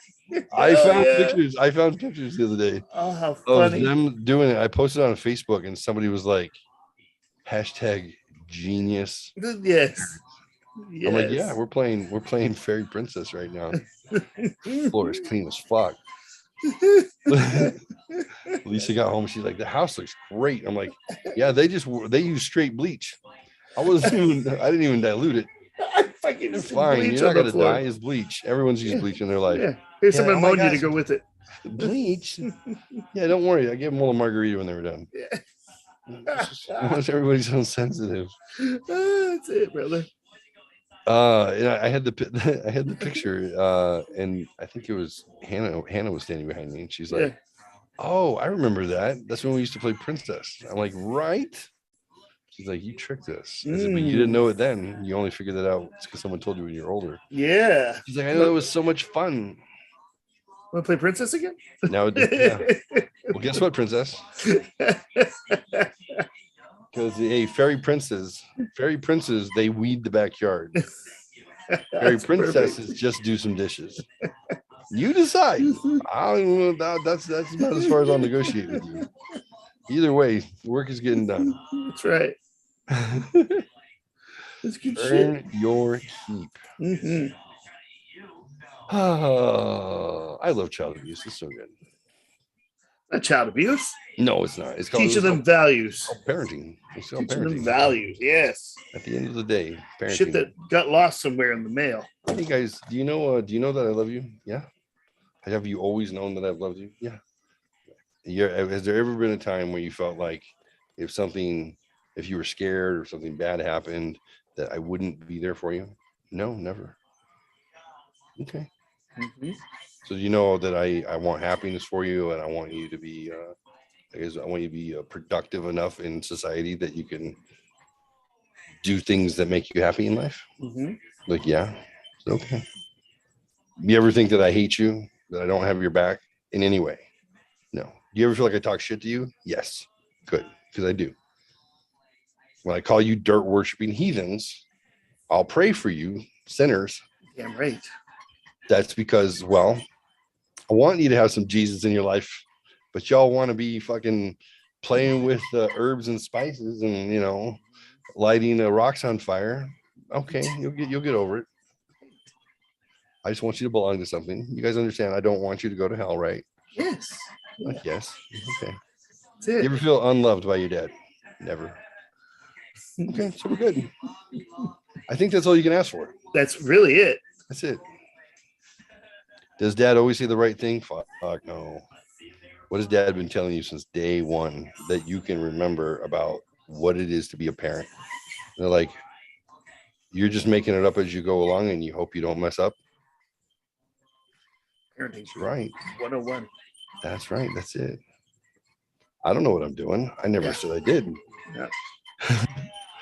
I found pictures the other day. Oh, how of funny. them doing it. I posted on Facebook and somebody was like, #genius. Yes. I'm like, yeah, we're playing Fairy Princess right now. Floor is clean as fuck. Lisa got home. She's like, the house looks great. I'm like, yeah, they use straight bleach. I didn't even dilute it. It's fine. You're not gonna die. It's bleach. Everyone's used bleach in their life. Yeah. Here's some ammonia to go with it. Bleach. Yeah, don't worry. I gave them all a margarita when they were done. Yeah. Everybody's so sensitive. That's it, brother. I had the picture, and I think it was Hannah. Hannah was standing behind me, and she's like, "Oh, I remember that. That's when we used to play Princess." I'm like, "Right." She's like, "You tricked us." I said, but you didn't know it then. You only figured that out because someone told you when you're older. Yeah. She's like, "I know it was so much fun." Want to play Princess again? Now, yeah. Well, guess what, Princess? Because fairy princes, they weed the backyard. Fairy princesses perfect. Just do some dishes. You decide. I don't know. That's about as far as I'll negotiate with you. Either way, work is getting done. That's right. That's good Earn shit. your keep. Mm-hmm. I love child abuse. It's so good. Not child abuse. No, it's not. It's called teaching them values. Parenting. It's called teaching parenting. them values. Yes. At the end of the day, parenting. Shit that got lost somewhere in the mail. Hey guys, do you know that I love you? Yeah. Have you always known that I've loved you? Yeah. Has there ever been a time where you felt like if you were scared or something bad happened, that I wouldn't be there for you? No, never. Okay. Mm-hmm. So you know that I want happiness for you, and I want you to be I want you to be productive enough in society that you can do things that make you happy in life. Mm-hmm. Like, yeah, it's okay. You ever think that I hate you, that I don't have your back in any way? No. Do you ever feel like I talk shit to you? Yes. Good, because I do. When I call you dirt worshiping heathens, I'll pray for you, sinners. Damn right. That's because, well, I want you to have some Jesus in your life, but y'all want to be fucking playing with herbs and spices and, lighting rocks on fire. Okay, you'll get over it. I just want you to belong to something. You guys understand? I don't want you to go to hell, right? Yes. Yes. Okay. That's it. You ever feel unloved by your dad? Never. Okay, so we're good. I think that's all you can ask for. That's really it. That's it. Does dad always say the right thing? Fuck no. What has dad been telling you since day one that you can remember about what it is to be a parent? And they're like, you're just making it up as you go along and you hope you don't mess up. Parenting's right. 101. That's right. That's it. I don't know what I'm doing. I never said I did. Yep.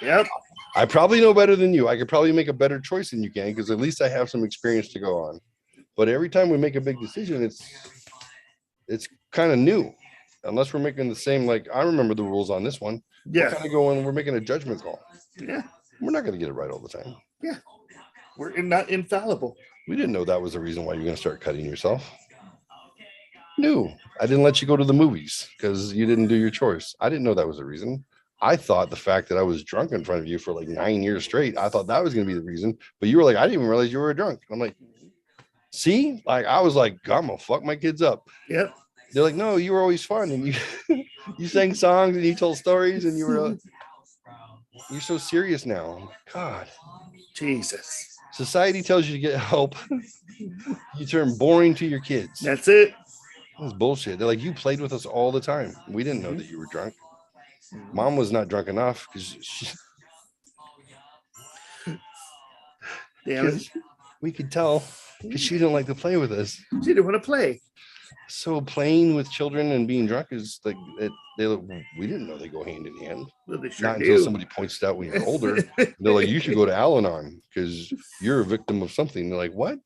Yep. I probably know better than you. I could probably make a better choice than you can because at least I have some experience to go on. But every time we make a big decision, it's kind of new. Unless we're making the same, like I remember the rules on this one. Yeah. We're kind of going, we're making a judgment call. Yeah. We're not going to get it right all the time. Yeah. We're not infallible. We didn't know that was the reason why you're going to start cutting yourself. No, I didn't let you go to the movies because you didn't do your chores. I didn't know that was the reason. I thought the fact that I was drunk in front of you for like 9 years straight, I thought that was going to be the reason. But you were like, I didn't even realize you were drunk. I'm like, see, like I was like, I'm gonna fuck my kids up. Yep. They're like, no, you were always fun, and you you sang songs and you told stories, and you were you're so serious now. God, Jesus. Society tells you to get help. You turn boring to your kids. That's it. That's bullshit. They're like, you played with us all the time. We didn't know that you were drunk. Mom was not drunk enough because we could tell because she didn't like to play with us. She didn't want to play. So playing with children and being drunk is like we didn't know they go hand in hand. Well, they sure Not do. until somebody points it out when you're older. They're like, you should go to Al-Anon because you're a victim of something. They're like, what?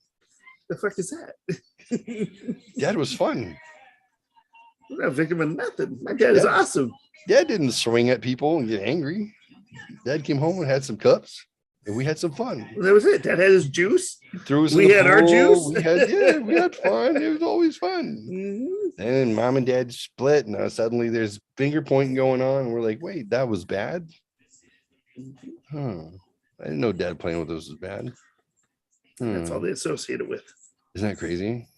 The fuck is that? Dad was fun. I'm not a victim of nothing. My dad is awesome. Dad didn't swing at people and get angry. Dad came home and had some cups and we had some fun. Well, that was it. Dad had his juice. We had our juice. We had fun. It was always fun. Mm-hmm. And mom and dad split. Now suddenly there's finger pointing going on. And we're like, wait, that was bad. Huh. I didn't know dad playing with us was bad. That's all they associate it with. Isn't that crazy?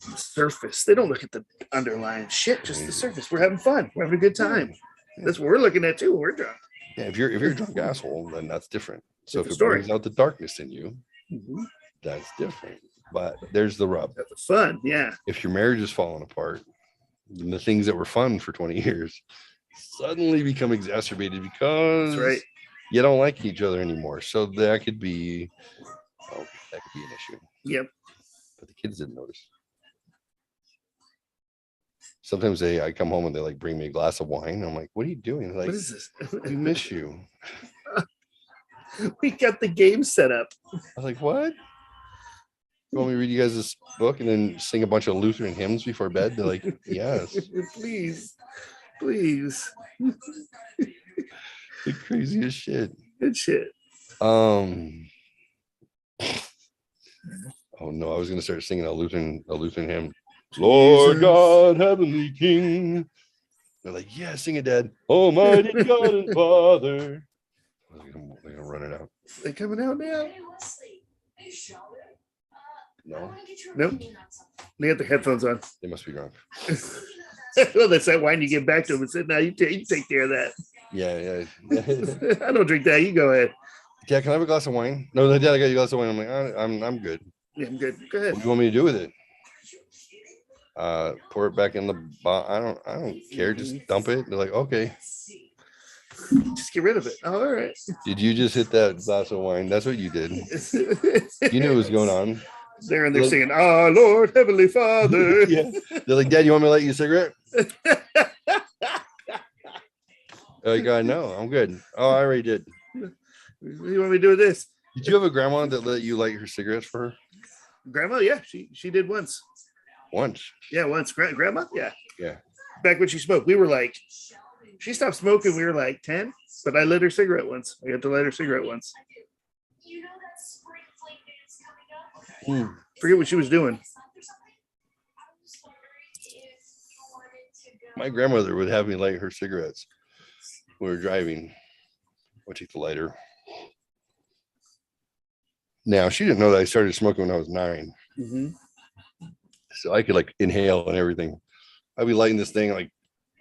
The surface. They don't look at the underlying shit, just the surface. We're having fun. We're having a good time. That's what we're looking at too. We're drunk. Yeah, if you're a drunk asshole, then that's different. So if it story. brings out the darkness in you, that's different. But there's the rub. That's the fun. Yeah. If your marriage is falling apart, then the things that were fun for 20 years suddenly become exacerbated because That's right. you don't like each other anymore. So that could be an issue. Yep. But the kids didn't notice. Sometimes I come home and they like bring me a glass of wine. I'm like, what are you doing? They're like, what is this? We miss you. We got the game set up. I was like, what? You want me to read you guys this book and then sing a bunch of Lutheran hymns before bed? They're like, yes. Please. Please. The craziest shit. Good shit. Oh no, I was gonna start singing a Lutheran hymn. Lord God, Heavenly King. They're like, yeah, sing it, Dad. Almighty God and Father. They're gonna run it out. They coming out now? No. Nope. They got the headphones on. They must be drunk. Well, that's that wine you give back to them and said, "Now you take care of that." Yeah. I don't drink that. You go ahead. Dad, can I have a glass of wine? No, Dad, I got you a glass of wine. I'm like, I'm good. Yeah, I'm good. Go ahead. What do you want me to do with it? Pour it back in the bottle. I don't care. Just dump it. They're like, okay. Just get rid of it. Oh, all right. Did you just hit that glass of wine? That's what you did. You knew what was going on. They're singing, "Our Lord, Heavenly Father." Yeah. They're like, Dad, you want me to light you a cigarette? Like, no, I'm good. Oh, I already did. What do you want me to do with this? Did you have a grandma that let you light her cigarettes for her? Grandma, yeah, she did once. Once. Yeah, once. Grandma, yeah. Yeah. Back when she smoked, we were like, she stopped smoking. We were like 10, but I lit her cigarette once. I got to light her cigarette once. Forget what she was doing. My grandmother would have me light her cigarettes when we were driving. I'd take the lighter. Now, she didn't know that I started smoking when I was 9. So I could like inhale and everything. I'd be lighting this thing, like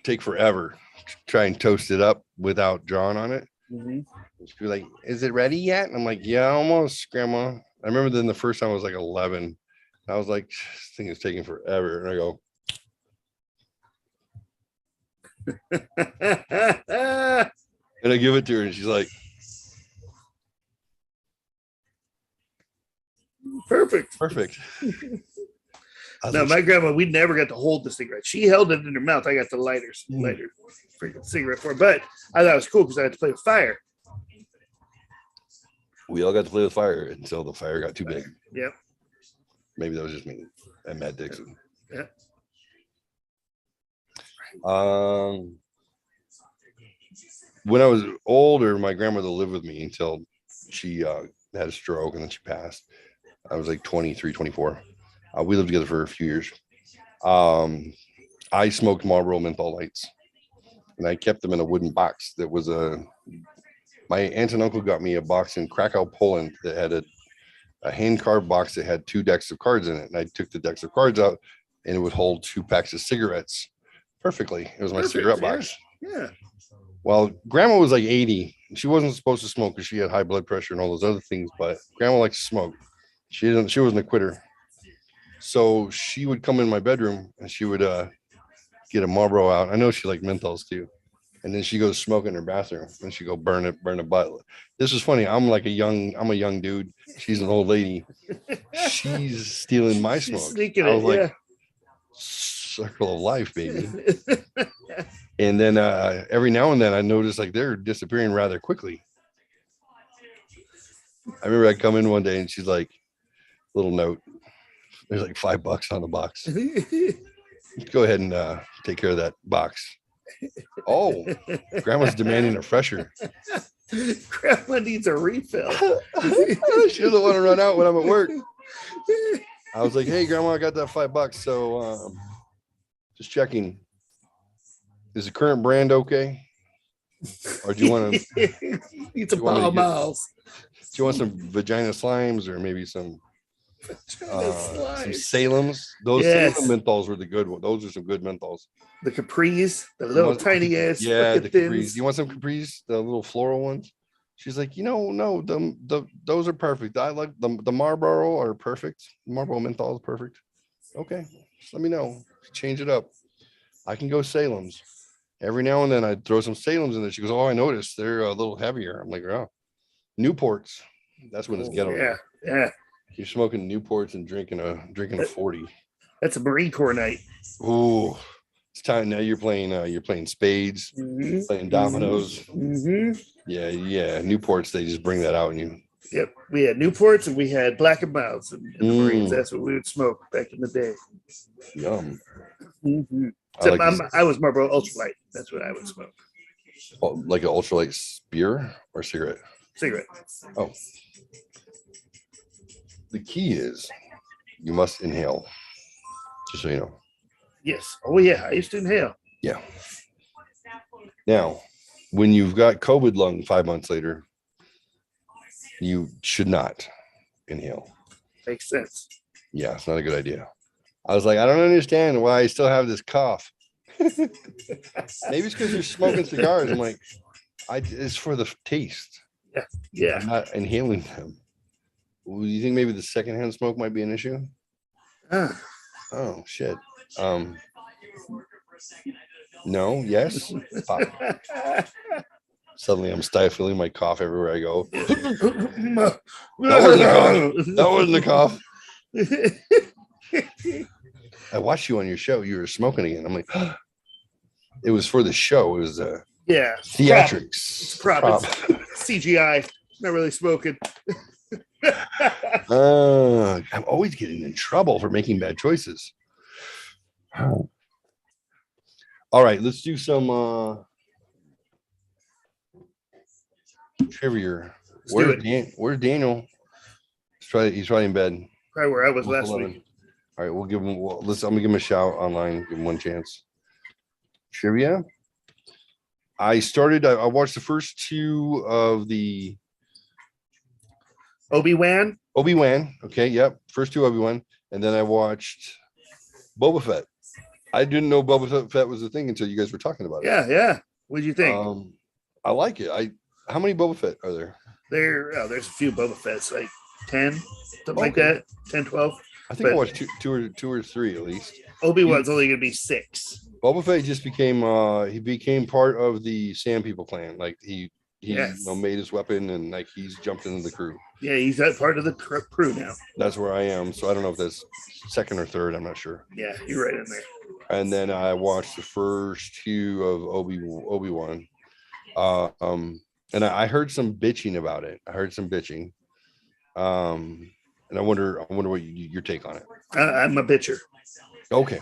take forever to try and toast it up without drawing on it. She'd be like, "Is it ready yet?" And I'm like, "Yeah, almost, Grandma." I remember then the first time I was like 11. I was like, "This thing is taking forever." And I go, and I give it to her, and she's like, Perfect. No, my grandma, we never got to hold the cigarette. She held it in her mouth. I got the lighter freaking cigarette for her. But I thought it was cool because I had to play with fire. We all got to play with fire until the fire got too big. Yep. Maybe that was just me and Matt Dixon. Yeah. When I was older, my grandmother lived with me until she had a stroke and then she passed. I was like 23, 24. We lived together for a few years. I smoked Marlboro menthol lights, and I kept them in a wooden box. That was my aunt and uncle got me a box in Krakow, Poland that had a hand carved box that had 2 decks of cards in it. And I took the decks of cards out, and it would hold 2 packs of cigarettes perfectly. It was my cigarette box. Yeah. Well, Grandma was like 80, She wasn't supposed to smoke because she had high blood pressure and all those other things, but grandma likes to smoke. She wasn't a quitter. So she would come in my bedroom and she would get a Marlboro out. I know she liked menthols too. And then she goes smoke in her bathroom and she go burn a butt. This is funny. I'm a young dude. She's an old lady. She's stealing my smoke. Sneaking I was it, like, yeah. circle of life, baby. And then every now and then I notice like they're disappearing rather quickly. I remember I come in one day and she's like, little note. There's like $5 on the box. Go ahead and take care of that box. Oh, grandma's demanding a fresher. Grandma needs a refill. She doesn't want to run out when I'm at work. I was like, hey, grandma, I got that $5. So just checking. Is the current brand okay? Or do you want to? Needs a ball miles. Do you want some vagina slimes or maybe some Salems? Those Salem menthols were the good ones. Those are some good menthols. The capris, the little tiny ass. Yeah, the capris. You want some capris? The little floral ones? She's like, no, those are perfect. I like the Marlboro are perfect. Marlboro menthol is perfect. Okay, just let me know. Change it up. I can go Salem's. Every now and then I throw some Salem's in there. She goes, oh, I noticed they're a little heavier. I'm like, oh, Newports. That's when it's ghetto. Yeah. You're smoking Newports and drinking a 40. That's a Marine Corps night. Ooh, it's time now. You're playing spades, playing dominoes. Yeah. Newports, they just bring that out in you. Yep, we had Newports and we had Black and Milds in the Marines. That's what we would smoke back in the day. Yum. I was Marlboro Ultralight. That's what I would smoke. Oh, like an ultralight beer or cigarette? Cigarette. Oh. The key is you must inhale. Just so you know. Yes. Oh yeah, I used to inhale. Yeah. Now, when you've got COVID lung 5 months later, you should not inhale. Makes sense. Yeah, it's not a good idea. I was like, I don't understand why I still have this cough. Maybe it's because you're smoking cigars. I'm like, it's for the taste. Yeah. I'm not inhaling them. Do you think maybe the secondhand smoke might be an issue? Oh shit. No. Yes. Suddenly, I'm stifling my cough everywhere I go. That wasn't the cough. I watched you on your show. You were smoking again. I'm like, it was for the show. It was theatrics. It's prop. CGI. Not really smoking. I'm always getting in trouble for making bad choices. All right, let's do some trivia. Where's Daniel? He's probably in bed. Probably where I was last week. All right, we'll give him. I'm gonna give him a shout online. Give him one chance. Trivia. I watched the first two of the Obi-Wan. Okay, yep. First two Obi-Wan, and then I watched Boba Fett. I didn't know Boba Fett was a thing until you guys were talking about it. Yeah. What did you think? I like it. How many Boba Fett are there? There's a few Boba Fetts, like 10, something like that. 10, 12. I think I watched two or three at least. Obi-Wan's only gonna be 6. Boba Fett just became part of the Sand People clan. Like he made his weapon and like he's jumped into the crew. Yeah, he's part of the crew now. That's where I am. So I don't know if that's second or third. I'm not sure. Yeah, you're right in there. And then I watched the first two of Obi-Wan. And I heard some bitching about it. And I wonder what your take on it. I'm a bitcher. Okay.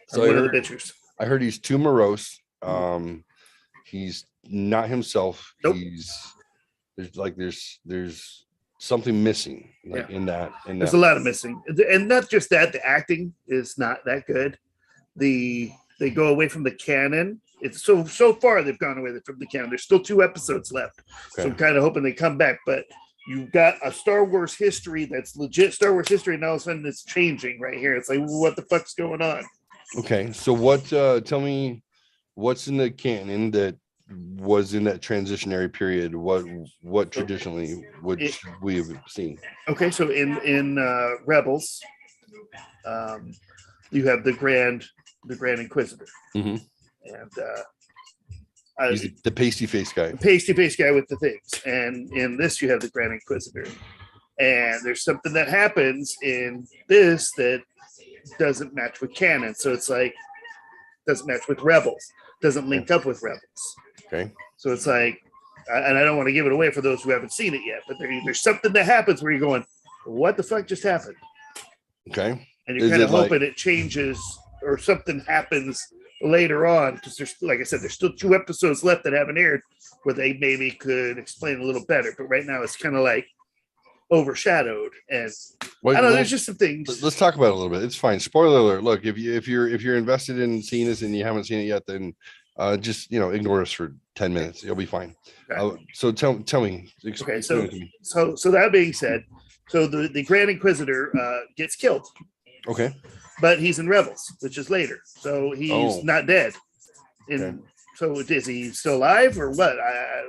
So one of the bitchers. I heard he's too morose. He's not himself. Nope. There's something missing in that. There's a lot of missing, and not just that. The acting is not that good. They go away from the canon. It's so far they've gone away from the canon. There's still 2 episodes left, so I'm kind of hoping they come back. But you've got a Star Wars history that's legit Star Wars history, and all of a sudden it's changing right here. It's like, what the fuck's going on? Okay, so what? Tell me, what's in the canon that was in that transitionary period, what traditionally would we have seen? Okay, so in Rebels, you have the Grand Inquisitor, Mhm. and He's the pasty face guy. the pasty face guy with the things. And in this, you have the Grand Inquisitor. And there's something that happens in this that doesn't match with canon. So it's like doesn't match with Rebels, doesn't link up with Rebels. Okay. So it's like, and I don't want to give it away for those who haven't seen it yet, but there's something that happens where you're going, what the fuck just happened? Okay. And you're kind of hoping it changes or something happens later on, because there's, like I said, there's still 2 episodes left that haven't aired where they maybe could explain a little better. But right now it's kind of like overshadowed, and I don't know. There's just some things. Let's talk about it a little bit. It's fine. Spoiler alert. Look, if you're invested in seeing this and you haven't seen it yet, then just ignore us for 10 minutes. You'll be fine. Okay. So tell me. Okay. So that being said, so the Grand Inquisitor gets killed. Okay. But he's in Rebels, which is later, so he's not dead. And so is he still alive or what? I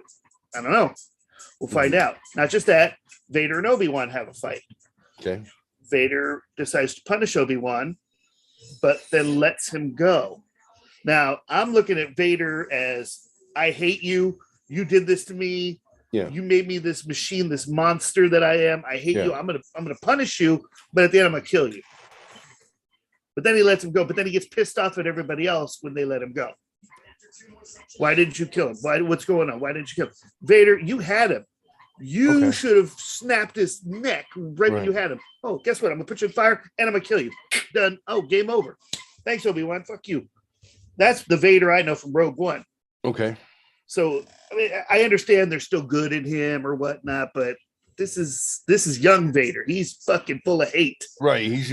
don't know. We'll find out. Not just that, Vader and Obi-Wan have a fight. Okay. Vader decides to punish Obi-Wan, but then lets him go. Now, I'm looking at Vader as, I hate you. You did this to me. Yeah. You made me this machine, this monster that I am. I hate you. I'm gonna punish you, but at the end I'm gonna kill you. But then he lets him go. But then he gets pissed off at everybody else when they let him go. Why didn't you kill him? What's going on? Why didn't you kill him? Vader, you had him. You should have snapped his neck right when you had him. Oh, guess what? I'm going to put you in fire and I'm going to kill you. Done. Oh, game over. Thanks, Obi-Wan. Fuck you. That's the Vader I know from Rogue One. Okay. So, I mean, I understand there's still good in him or whatnot, but this is young Vader. He's fucking full of hate. Right. He's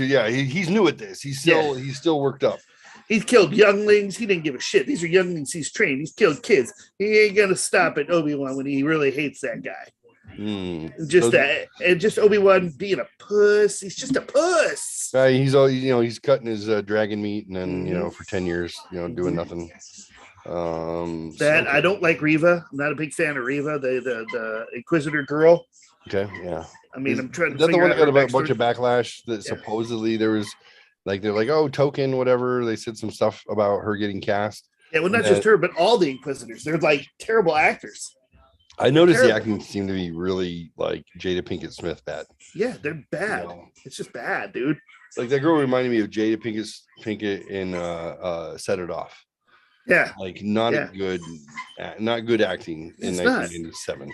new at this. He's still worked up. He's killed younglings. He didn't give a shit. These are younglings he's trained. He's killed kids. He ain't gonna stop at Obi-Wan when he really hates that guy. Just Obi-Wan being a puss. He's just a puss. He's cutting his dragon meat and then for 10 years doing nothing. I don't like Reva. I'm not a big fan of Reva, the Inquisitor girl. Okay, yeah. I mean, I'm trying to. Is that the one that got a bunch of backlash? That supposedly there was, they're like, oh, token, whatever. They said some stuff about her getting cast. Yeah, well, not just her, but all the Inquisitors. They're like terrible actors. I noticed the acting seemed to be really like Jada Pinkett Smith bad. Yeah, they're bad. It's just bad, dude. Like that girl reminded me of Jada Pinkett in Set It Off. Yeah, like not good acting in 1987.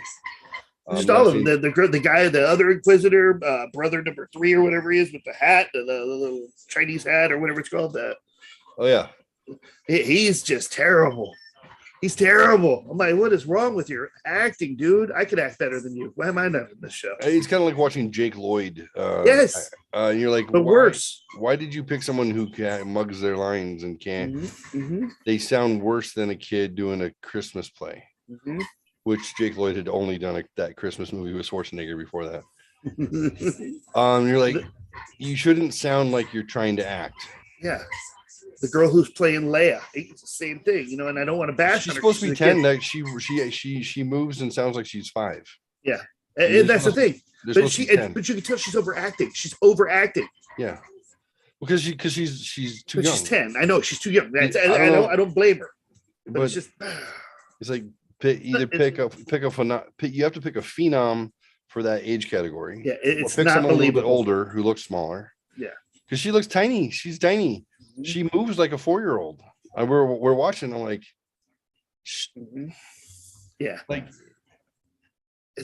Just all of them. The guy, the other Inquisitor, brother number 3 or whatever he is with the hat, the little Chinese hat or whatever it's called. He's just terrible. He's terrible. I'm like, what is wrong with your acting, dude? I could act better than you. Why am I not in this show? It's kind of like watching Jake Lloyd. Yes. And you're like, but worse. Why did you pick someone who mugs their lines and can't? They sound worse than a kid doing a Christmas play. Which Jake Lloyd had only done that Christmas movie with Schwarzenegger before that. You're like, you shouldn't sound like you're trying to act. Yeah. The girl who's playing Leia, it's the same thing, and I don't want to bash she's her. Supposed to be 10. That she moves and sounds like she's 5. Yeah. And that's the thing. But you can tell she's overacting. She's overacting. Yeah. Because she's too young. She's 10. I know she's too young. I don't blame her. But it's just it's like you have to pick a phenom for that age category. Yeah, it's pick not someone believable. A little bit older who looks smaller. Yeah, because she looks tiny. She's tiny. She moves like a 4-year-old. We're watching. I'm like, yeah, like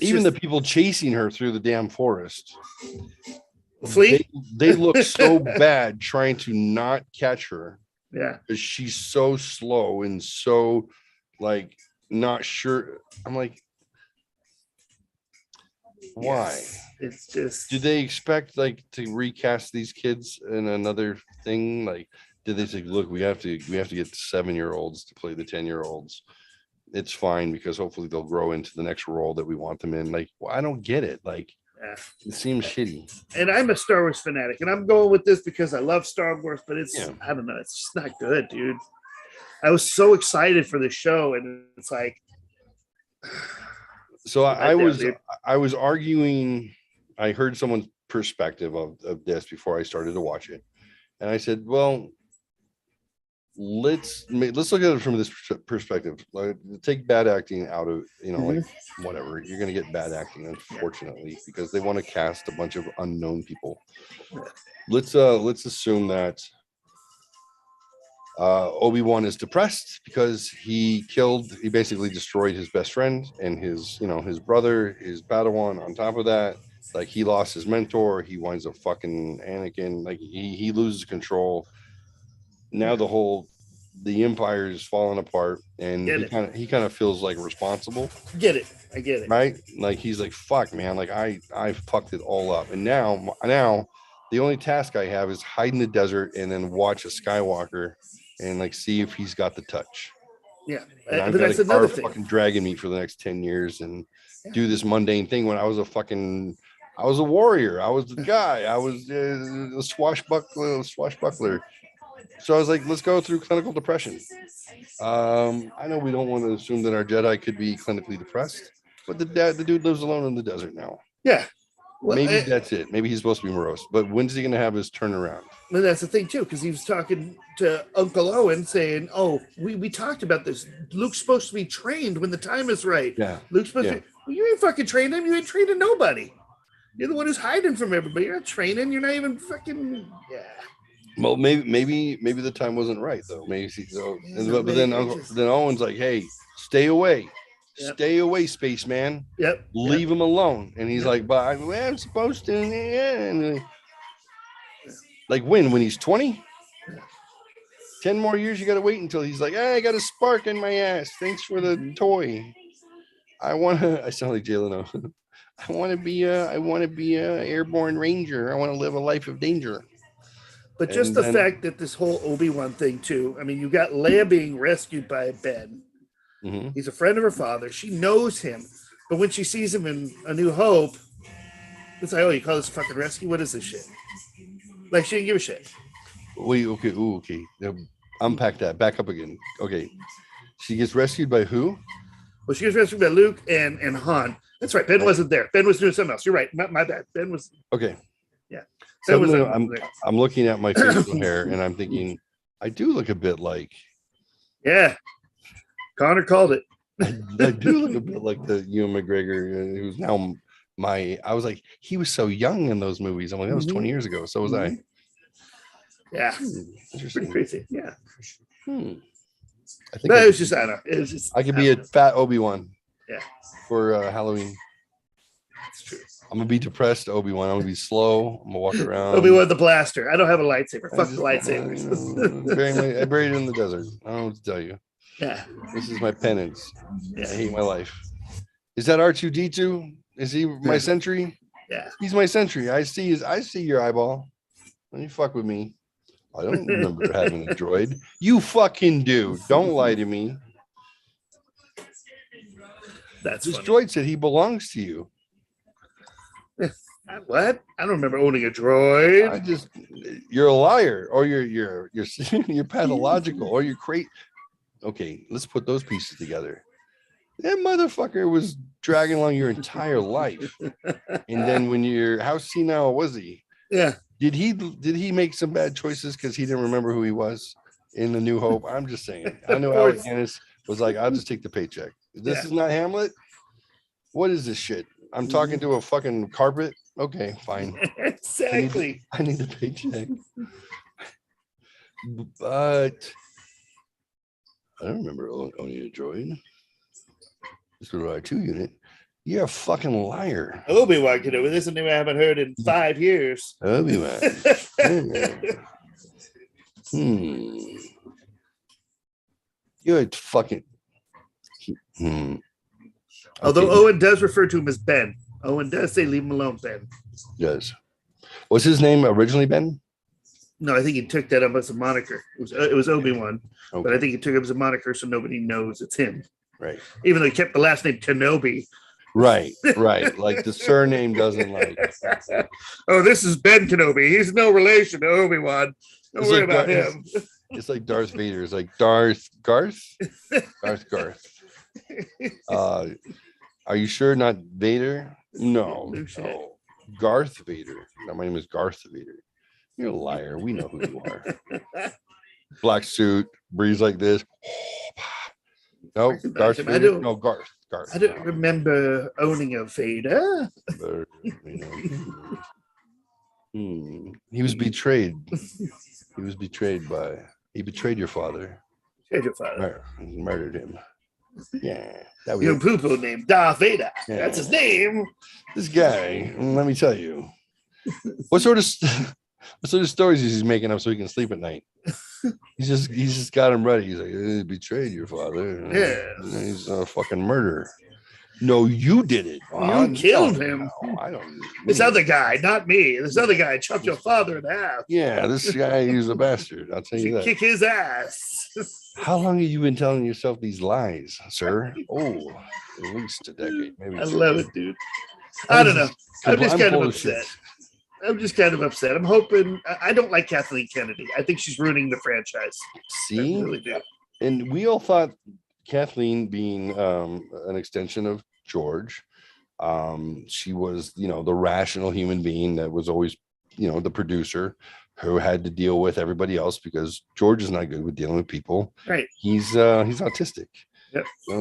even the people chasing her through the damn forest. Fleet. They look so bad trying to not catch her. Yeah, because she's so slow and so like. Not sure. I'm like, why? It's just. Did they expect to recast these kids in another thing? Like, did they say, look, we have to get the 7-year-olds to play the 10-year-olds? It's fine because hopefully they'll grow into the next role that we want them in. Like, well, I don't get it. Like, it seems shitty. And I'm a Star Wars fanatic, and I'm going with this because I love Star Wars, but it's I don't know, it's just not good, dude. I was so excited for the show, and it's like. So I was arguing. I heard someone's perspective of this before I started to watch it, and I said, "Well, let's look at it from this perspective. Like, take bad acting out of like whatever. You're gonna get bad acting, unfortunately, because they want to cast a bunch of unknown people. Let's assume that Obi-Wan is depressed because he basically destroyed his best friend and his brother, his Padawan. On top of that, like, he lost his mentor. He winds up fucking Anakin. Like, he loses control. Now the Empire is falling apart, and he kind of feels like responsible. I get it. Right? Like, he's like, fuck, man. Like, I fucked it all up, and now the only task I have is hide in the desert and then watch a Skywalker and like see if he's got the touch. Yeah, and but that's another thing. Fucking dragging me for the next 10 years and do this mundane thing when I was a warrior. I was the guy. I was a swashbuckler. So I was like, let's go through clinical depression. I know we don't want to assume that our Jedi could be clinically depressed, but the dude lives alone in the desert now. Yeah. Well, maybe that's it. Maybe he's supposed to be morose, but when's he going to have his turnaround? Well, that's the thing too, because he was talking to Uncle Owen saying, "Oh, we talked about this. Luke's supposed to be trained when the time is right." Yeah. Luke's supposed to be, well, you ain't fucking trained him. You ain't training nobody. You're the one who's hiding from everybody. You're not training. You're not even fucking. Yeah. Well, maybe the time wasn't right though. Maybe so. But then Owen's like, "Hey, stay away." Yep. Stay away, spaceman. Yep. Leave him alone. And he's like, but I'm supposed to. And like, when he's 20? 10 more years, you got to wait until he's like, I got a spark in my ass. Thanks for the toy. I sound like Jay Leno. I want to be a airborne ranger. I want to live a life of danger. But just the fact that this whole Obi-Wan thing too, I mean, you got Leia being rescued by Ben. Mm-hmm. He's a friend of her father. She knows him, but when she sees him in A New Hope, it's like, oh, you call this a fucking rescue? What is this shit? Like, she didn't give a shit. Wait, okay. Ooh, okay. Now, unpack that. Back up again. Okay. She gets rescued by who? Well, she gets rescued by Luke and Han. That's right. Ben wasn't there. Ben was doing something else. You're right. My bad. Ben was. Okay. Yeah. I'm looking at my facial hair and I'm thinking, I do look a bit like. Yeah. Connor called it. I do look a bit like the Ewan McGregor, who's now I was like, he was so young in those movies. I'm like, that was 20 years ago. So was I. Yeah. Interesting. Pretty crazy. Yeah. I think it was just, I don't know. It was just, I could be a fat Obi-Wan. Yeah. For Halloween. That's true. I'm gonna be depressed, Obi-Wan. I'm gonna be slow. I'm gonna walk around. Obi-Wan the blaster. I don't have a lightsaber. Fuck the lightsabers. I buried it in the desert. I don't know what to tell you. Yeah. This is my penance. Yeah. I hate my life. Is that R2D2? Is he my sentry? Yeah. He's my sentry. I see your eyeball. When you fuck with me. I don't remember having a droid. You fucking do. Don't lie to me. This droid said he belongs to you. What? I don't remember owning a droid. You're a liar, or you're pathological, or you're crazy. Okay, let's put those pieces together. That motherfucker was dragging along your entire life, and then how senile was he? Yeah. Did he make some bad choices because he didn't remember who he was in The New Hope? I'm just saying. I know Alec Guinness was like, I'll just take the paycheck. This is not Hamlet. What is this shit? I'm talking to a fucking carpet. Okay, fine. Exactly. I need a paycheck. But I don't remember owning a droid. This was our 2 unit. You're a fucking liar. Obi-Wan can do it. This is a name I haven't heard in 5 years. Obi-Wan. You're a fucking. Although Owen does refer to him as Ben. Owen does say, leave him alone, Ben. Yes. Was his name originally Ben? No, I think he took that up as a moniker. It was Obi-Wan, okay. But I think he took it as a moniker so nobody knows it's him. Right. Even though he kept the last name Kenobi. Right. Like the surname doesn't like. Oh, this is Ben Kenobi. He's no relation to Obi-Wan. Don't worry about him. It's like Darth Vader. It's like Garth. Are you sure not Vader? No, no. Garth Vader. No, my name is Garth Vader. You're a liar. We know who you are. Black suit, breathes like this. No, Darth Vader. No, Garth. I don't remember owning a Vader. He was betrayed. He betrayed your father. Murdered him. Yeah. That was Your poo-poo named Darth Vader. Yeah. That's his name. This guy, let me tell you. What sort of stories is he making up so he can sleep at night? He's just got him ready. He's like, he betrayed your father. Yeah. He's a fucking murderer. No, you did it. You killed him. No, I don't. This other guy, not me. This other guy chopped your father in half. Yeah, this guy, he's a bastard. I'll tell you that. Kick his ass. How long have you been telling yourself these lies, sir? Oh, at least a decade, maybe. I love it, dude. I don't know. I'm just kind of upset. I'm hoping. I don't like Kathleen Kennedy. I think she's ruining the franchise. See? I really do. And we all thought Kathleen being an extension of George, she was, the rational human being that was always, the producer who had to deal with everybody else because George is not good with dealing with people. Right. He's autistic. Yep. He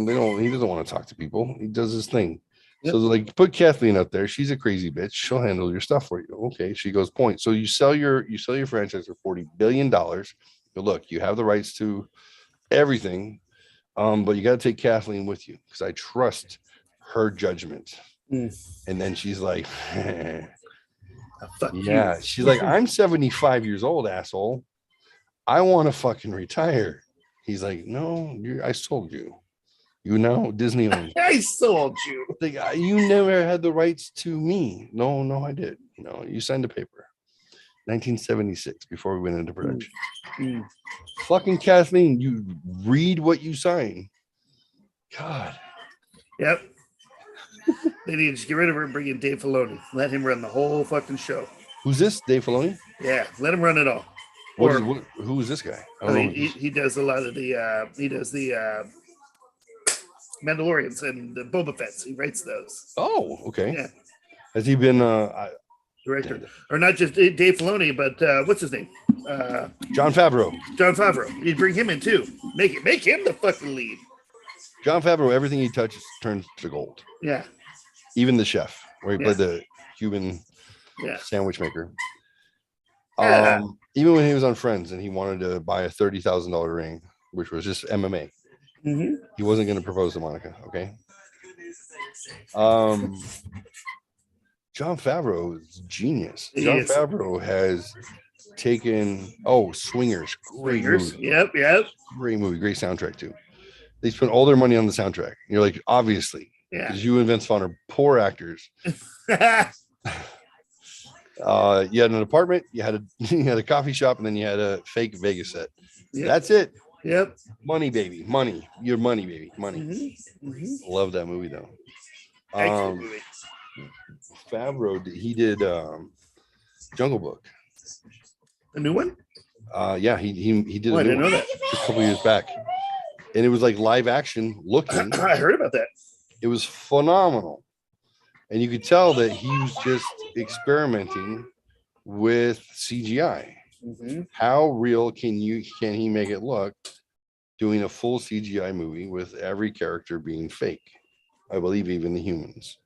doesn't want to talk to people. He does his thing. Yep. So like put Kathleen up there. She's a crazy bitch. She'll handle your stuff for you. Okay. She goes point. So you sell your franchise for $40 billion. But look, you have the rights to everything. But you got to take Kathleen with you because I trust her judgment. And then she's like, yeah, she's like, I'm 75 years old, asshole. I want to fucking retire. He's like, no, I sold you. Disney owned. I sold you. You never had the rights to me. No, I did. No, you signed a paper. 1976, before we went into production. Fucking Kathleen, you read what you sign. God. Yep. They need to just get rid of her and bring in Dave Filoni. Let him run the whole fucking show. Who's this? Dave Filoni? Yeah, let him run it all. Who is this guy? I don't know. He does a lot of the Mandalorians and the Boba Fett's. He writes those. Oh, okay. Yeah. Has he been director? Or not just Dave Filoni, but what's his name? Jon Favreau. Jon Favreau. You'd bring him in too. Make him the fucking lead. Jon Favreau, everything he touches turns to gold. Yeah. Even the chef, where he played the Cuban sandwich maker. Even when he was on Friends and he wanted to buy a $30,000 ring, which was just MMA. He wasn't going to propose to Monica. Okay. Jon Favreau is genius. Jon Favreau has taken Swingers. Great movie. Yep. Great movie. Great soundtrack too. They spent all their money on the soundtrack. You're like, obviously, because you and Vince Vaughn are poor actors. You had an apartment, you had a coffee shop, and then you had a fake Vegas set. Yep. That's it. Yep. Money, baby. Money. Your money, baby. Money. Love that movie though. Excellent movie. Favreau, he did Jungle Book. A new one? Yeah, he did. I didn't know that. A couple years back, and it was like live action looking. I heard about that. It was phenomenal, and you could tell that he was just experimenting with CGI. How real can he make it look? Doing a full CGI movie with every character being fake, I believe even the humans.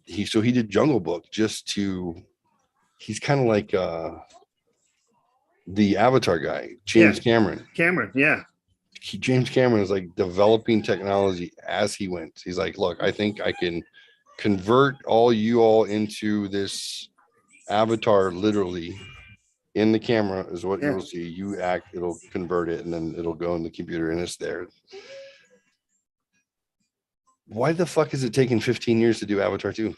He did Jungle Book he's kind of like the Avatar guy, James Cameron. James Cameron is like developing technology as he went. He's like, look, I think I can convert you all into this avatar literally in the camera is what you'll see. You act, it'll convert it, and then it'll go in the computer and it's there. Why the fuck is it taking 15 years to do Avatar 2?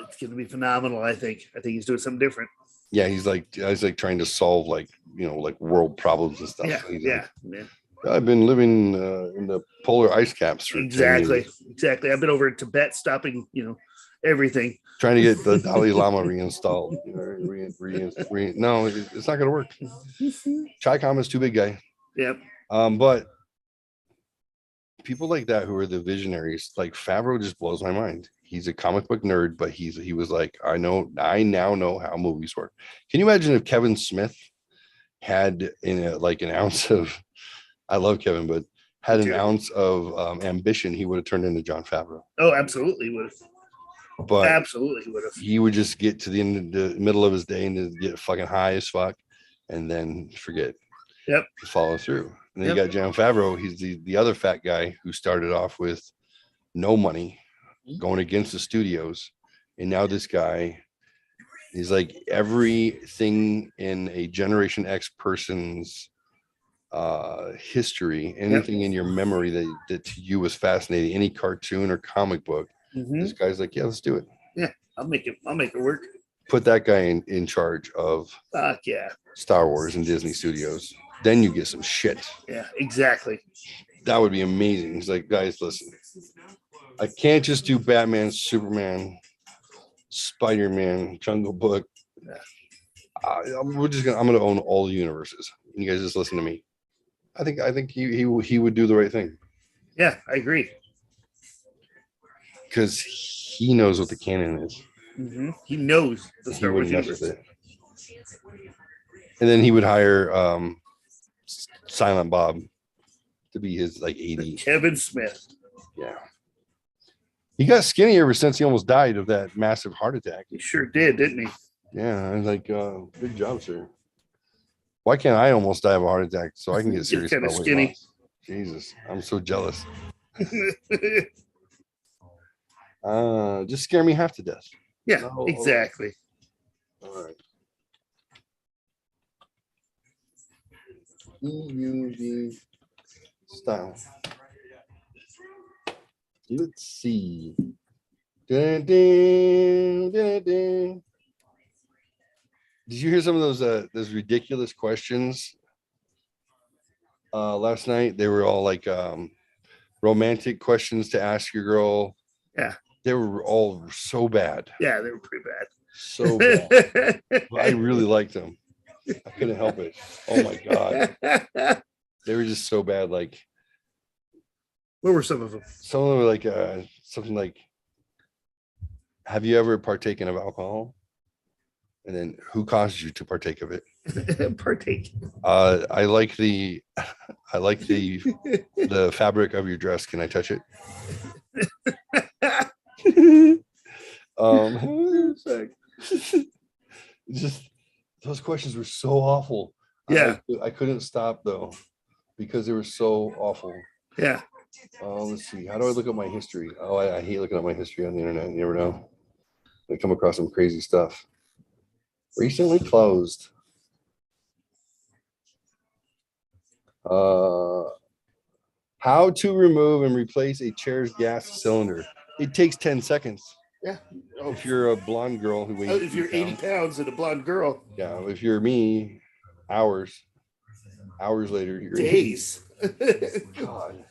It's going to be phenomenal, I think. I think he's doing something different. Yeah, he's like trying to solve like world problems and stuff. Yeah. I've been living in the polar ice caps for exactly. I've been over in Tibet stopping everything. Trying to get the Dalai Lama reinstalled. No, it's not going to work. Chi-Com is too big, guy. Yep. But people like that who are the visionaries, like Favreau, just blows my mind. He's a comic book nerd, but he was like, I now know how movies work. Can you imagine if Kevin Smith had like an ounce of, I love Kevin, but had an ounce of ambition, he would have turned into Jon Favreau. Oh, absolutely would have. But absolutely would have. He would just get to the end of the middle of his day and get fucking high as fuck, and then forget. Yep. Follow through. And then you got Jon Favreau. He's the other fat guy who started off with no money, going against the studios, and now this guy, he's like everything in a Generation X person's history, anything in your memory that to you was fascinating, any cartoon or comic book. This guy's like, yeah, let's do it. Yeah, I'll make it work. Put that guy in charge of Star Wars and Disney Studios. Then you get some shit. Yeah, exactly. That would be amazing. He's like, guys, listen, I can't just do Batman, Superman, Spider-Man, Jungle Book. I'm gonna own all the universes. You guys just listen to me. I think he would do the right thing. Yeah, I agree. Because he knows what the canon is. He knows the Star Wars universe. And then he would hire Silent Bob to be his like 80. Kevin Smith. Yeah. He got skinny ever since he almost died of that massive heart attack. He sure did, didn't he? Yeah, I was like, good job, sir. Why can't I almost die of a heart attack so I can get serious about skinny? Jesus, I'm so jealous. Just scare me half to death. Yeah, exactly. All right. EUV style. Let's see. Dun, dun, dun, dun. Did you hear some of those ridiculous questions last night? They were all like romantic questions to ask your girl. Yeah. They were all so bad. Yeah, they were pretty bad. So bad. I really liked them. I couldn't help it. Oh my God. They were just so bad. Like, what were some of them? Some of them were like something like, have you ever partaken of alcohol? And then who caused you to partake of it? Partake. I like the the fabric of your dress. Can I touch it? Just those questions were so awful. Yeah. I couldn't stop though, because they were so awful. Yeah. Let's see. How do I look at my history? Oh, I hate looking at my history on the internet. You never know. I come across some crazy stuff. Recently closed. How to remove and replace a chair's gas cylinder. It takes 10 seconds. Yeah. Oh, if you're a blonde girl who weighs if you're 80 pounds and a blonde girl. Yeah. If you're me, hours later. You're days. God.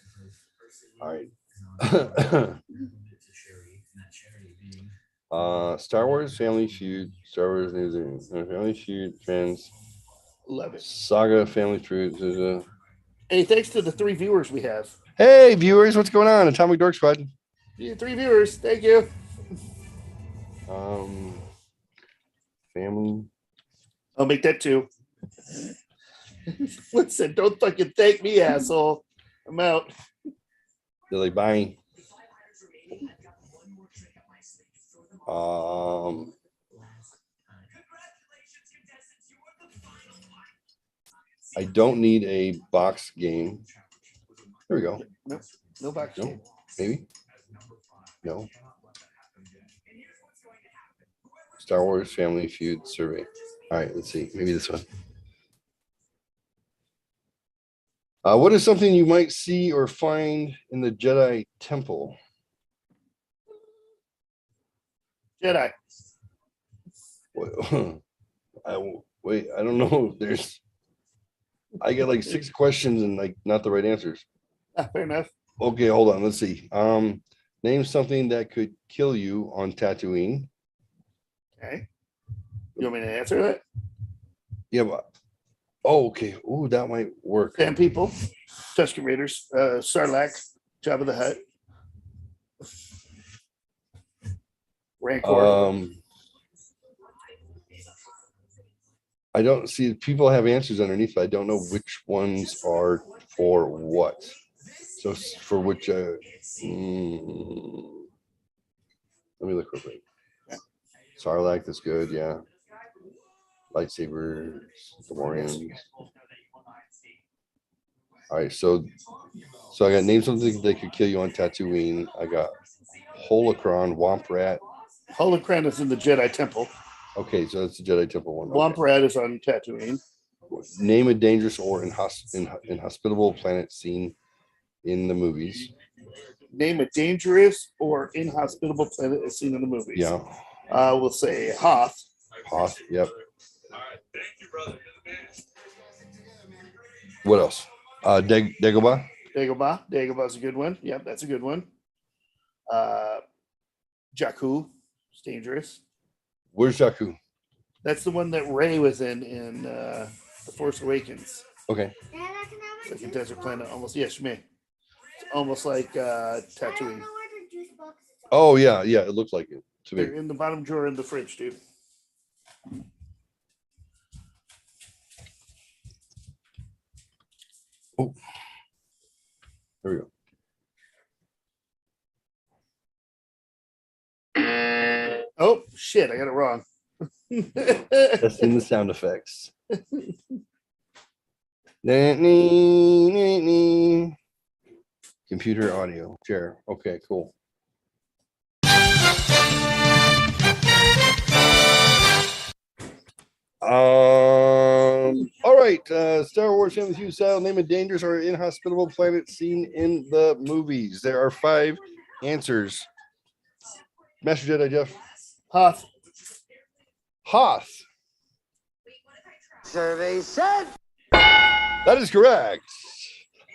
All right. Star Wars Family Feud, Star Wars News, Family Feud, fans. Love it. Saga Family Feud. Hey, thanks to the 3 viewers we have. Hey, viewers, what's going on? Atomic Dork Squad. Yeah, 3 viewers. Thank you. Family. I'll make that 2. Listen, don't fucking thank me, asshole. I'm out. They're like, bye. I don't need a box game. There we go. Nope. No box game. Maybe. No. Star Wars Family Feud survey. All right, let's see. Maybe this one. What is something you might see or find in the Jedi Temple? Jedi. Wait, I don't know. I get like 6 questions and like not the right answers. Fair enough. Okay, hold on. Let's see. Name Name something that could kill you on Tatooine. Okay. You want me to answer that? Yeah, but oh, okay. Oh, that might work. Sand people, Tusken Raiders, Sarlacc, Jabba the Hutt, Rancor. I don't see people have answers underneath, but I don't know which ones are for what. So for which let me look real quick. Sarlacc, that's good, yeah. Lightsabers, DeLoreans. All right, so I got name something that could kill you on Tatooine. I got Holocron, Womp Rat. Holocron is in the Jedi Temple. Okay, so that's the Jedi Temple one. Womp Okay. Rat is on Tatooine. Name a dangerous or inhospitable planet seen in the movies. Name a dangerous or inhospitable planet as seen in the movies. Yeah. We'll say Hoth. Hoth, yep. What else? Dagobah. Dagobah. Dagobah's a good one. Yep, that's a good one. Jakku. It's dangerous. Where's Jakku? That's the one that Rey was in The Force Awakens. Okay. Like a desert planet, almost. Yes, you may. It's almost like Tatooine. Oh yeah, it looks like it to They're me. in the bottom drawer in the fridge, dude. Oh, there we go. Oh shit! I got it wrong. Testing the sound effects. Computer audio share. Okay, cool. All right. Star Wars Family Feud style. Name a dangerous or inhospitable planet seen in the movies. There are 5 answers. Master Jedi Jeff. Hoth. Hoth. Survey said. That is correct.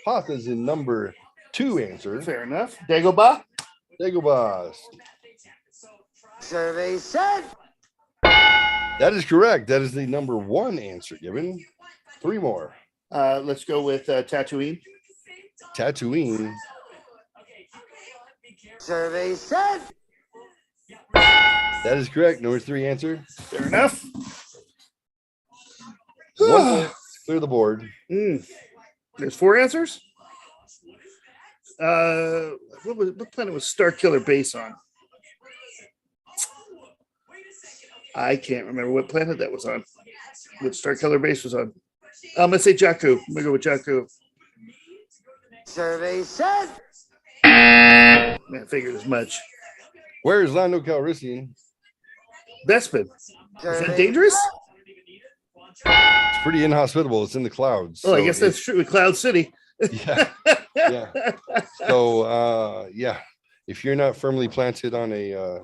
Hoth is in number 2 answer. Fair enough. Dagobah. Dagobah. Survey said. That is correct. That is the number 1 answer given. 3 more. Let's go with Tatooine. Tatooine. Survey said. That is correct. Number 3 answer. Fair enough. 1 minute. Clear the board. There's 4 answers. What planet was Star Killer Base on? I can't remember what planet that was on. What Star Killer Base was on. I'm gonna say Jakku. I'm gonna go with Jakku. Survey said. Man, I figured as much. Where is Lando Calrissian? Bespin. Is that dangerous? It's pretty inhospitable. It's in the clouds. Oh, I guess that's true with Cloud City. Yeah. So yeah, if you're not firmly planted on a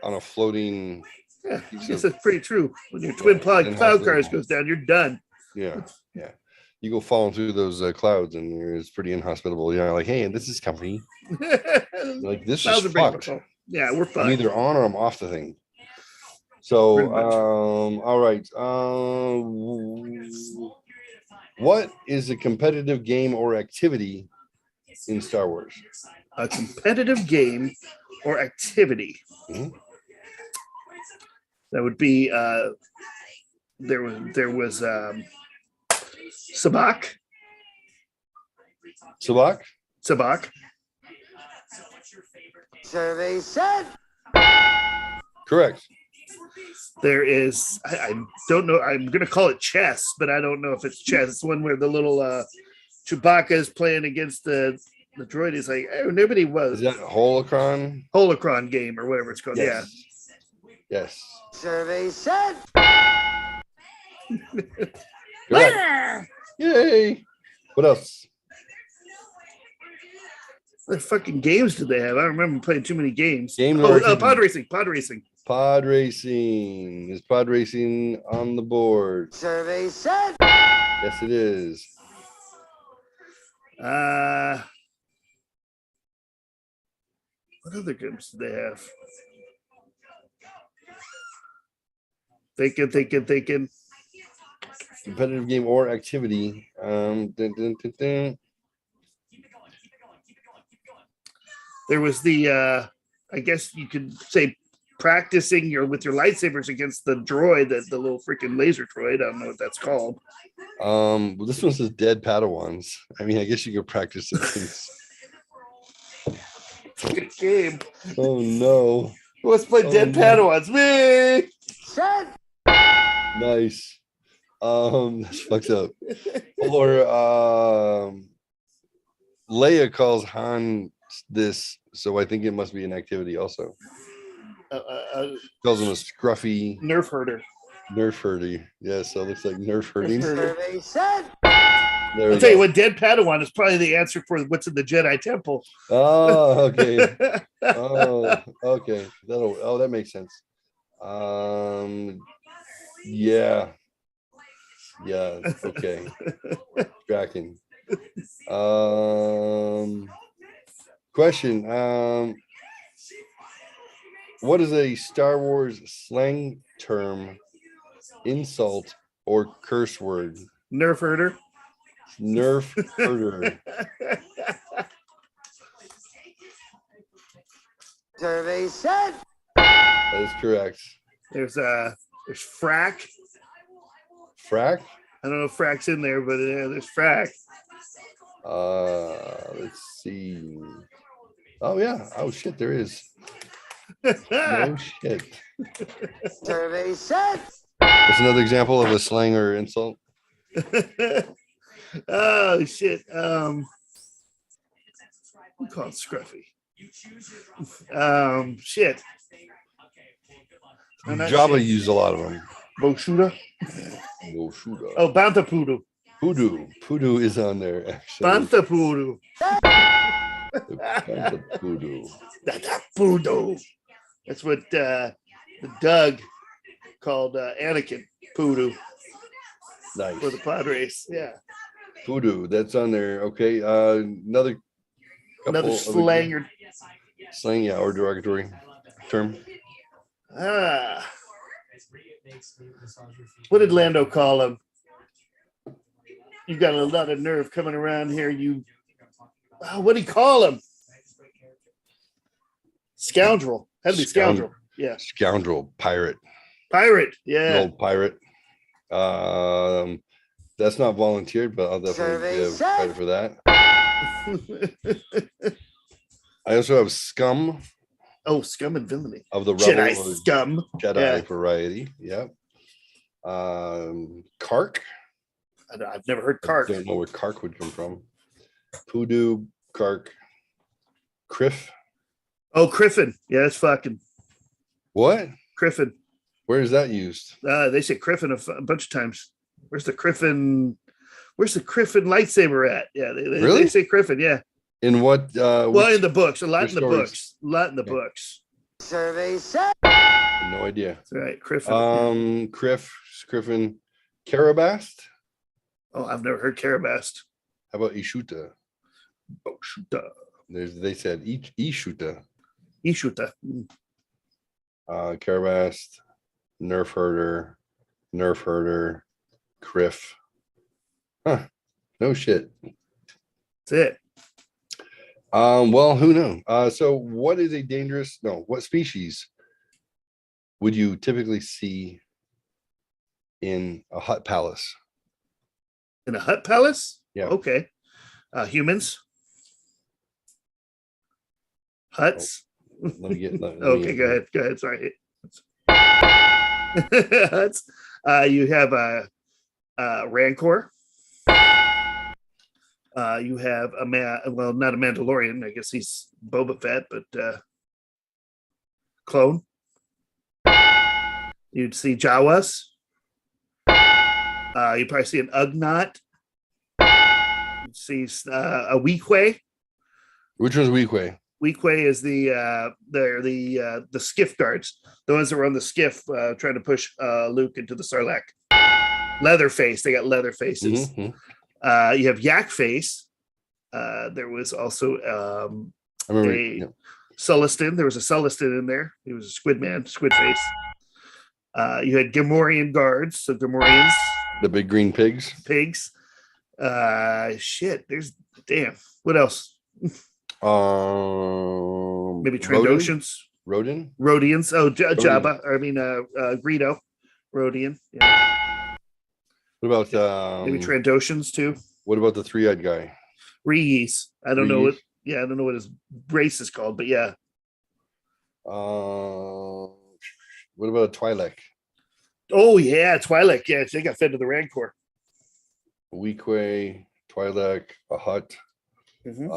on a floating, Yeah, I guess that's pretty true. When your twin cloud cars goes down, you're done. Yeah. You go falling through those clouds, and it's pretty inhospitable. You're like, hey, this is company. Like this is fucked. Yeah, we're fucked. I'm either on or I'm off the thing. So, all right. What is a competitive game or activity in Star Wars? A competitive game or activity. Mhm. That would be there was Sabak. Sabak? Survey said. Correct. There is, I don't know, I'm going to call it chess, but I don't know if it's chess. It's one where the little Chewbacca is playing against the droid. He's like, oh, nobody was. Is that Holocron? Holocron game or whatever it's called. Yes. Yes. Survey said. Correct. Yay. What else? What fucking games did they have? I don't remember playing too many games. Pod racing. Pod racing. Is pod racing on the board? Survey said. Yes, it is. What other games do they have? Thinking. Competitive game or activity. There was the I guess you could say practicing with your lightsabers against the droid, the little freaking laser droid. I don't know what that's called. Well, this one says dead Padawans. I mean, I guess you could practice it. Good game. Oh no. Who wants to play dead Padawans? Me. Set. Nice. That's fucked up. Or Leia calls Han this, so I think it must be an activity also. Calls him a scruffy Nerf herder. Nerf herdy. Yeah, so it looks like Nerf herding. Survey said. I'll tell you what, dead Padawan is probably the answer for what's in the Jedi Temple. Oh, okay. Okay. That makes sense. Yeah. Okay. Tracking. Question. What is a Star Wars slang term, insult, or curse word? Nerf herder. Nerf herder. Survey said. That is correct. There's frack. Frack? I don't know if frack's in there, but there's frack. Let's see. Oh yeah. Oh shit, there is. No shit. Survey said. That's another example of a slang or insult. Oh shit. We call it scruffy. Shit. Jabba used a lot of them. Boshuda. Boshuda. Oh, Bantapudu. Pudu is on there actually. Bantapudu. Pudu. Pudu. That's what Doug called Anakin. Pudu. Nice. For the pod race. Yeah. Pudu. That's on there. Okay. Another slang or slang, yeah, or derogatory term. What did Lando call him? You got a lot of nerve coming around here. What did he call him? Scoundrel. Had to be scoundrel. Yeah. Scoundrel. Pirate. Yeah. An old pirate. That's not volunteered, but I'll definitely give credit for that. I also have scum. Oh, scum and villainy. Of the Jedi rebel scum. Jedi variety. Yep. Kark. I've never heard Kark. I don't know where Kark would come from. Pudu, Kark, Criff. Oh, Criffin. Yeah, it's fucking. What? Criffin. Where is that used? They say Criffin a bunch of times. Where's the Criffin lightsaber at? Yeah, Really? They say Criffin. Yeah. In what? Well, in the books, a lot in the stories? books. Survey said. No idea. That's right, Criffin. Criffin, Carabast. Oh, I've never heard Carabast. How about Ishuta? Boshuta. They said Ishuta. Ishuta. Carabast, Nerf herder, Criff. Huh. No shit. That's it. Well, who knows? So what species would you typically see in a hut palace? In a hut palace? Yeah. Okay. Humans. Huts. Let me get. Okay, go ahead. Sorry. Huts. You have a Rancor. You have not a Mandalorian. I guess he's Boba Fett, but clone. You'd see Jawas. You probably see an Ugnaught. You'd see a Weequay. Which one's Weequay? Weequay is they're the skiff guards, the ones that were on the skiff trying to push Luke into the Sarlacc. Leatherface. They got leather faces. Mm-hmm. You have Yak Face. There was also I remember Sullustan. There was a Sullustan in there. He was a squid man, squid face. You had Gamorrean guards, so Gamorreans, The big green pigs. pigs. Shit. There's damn. What else? Maybe Trandoshans, Rodin. Rhodians. Oh, Jabba. I mean, Greedo, Rhodian. Yeah. What about Maybe Trandoshans too. what about the three-eyed guy? Rees. I don't know what. Rhees? Yeah, I don't know what his race is called, but yeah. What about a Twi'lek? Oh yeah, Twi'lek. Yeah, they got fed to the Rancor. Weequay, Twi'lek, a Hut, Mhm.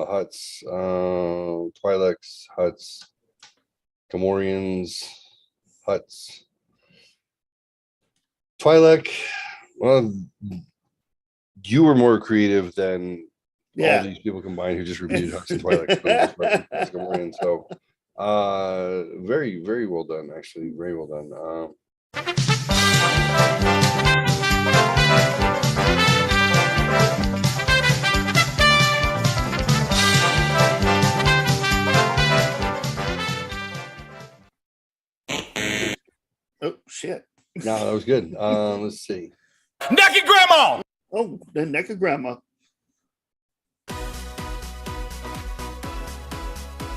Huts, Twi'leks, Huts, Gamorreans, Huts. Twi'lek, well, you were more creative than Yeah. all these people combined who just repeated Huts and Twi'leks. for the most part, as Gamorreans. So, very, very well done, actually. Very well done. Oh shit. No, that was good. Let's see. Naked grandma! Oh, the neck of grandma.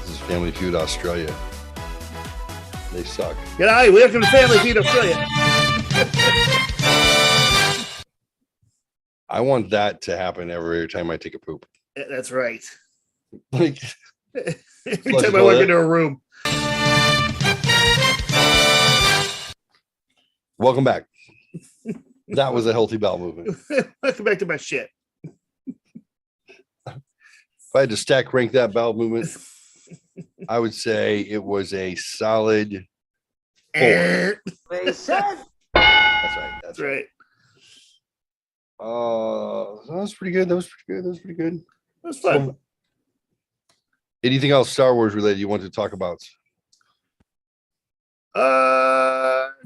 This is Family Feud Australia. They suck. Good eye. Welcome to Family Feud Australia. I want that to happen every time I take a poop. That's right. Like, Every time I walk into a room. welcome back. That was a healthy bowel movement. Welcome back to my shit. If I had to stack rank that bowel movement, I would say it was a solid 4. Survey said. That's right. That's right. That was pretty good. That was pretty good. It was fun. Anything else Star Wars related you want to talk about?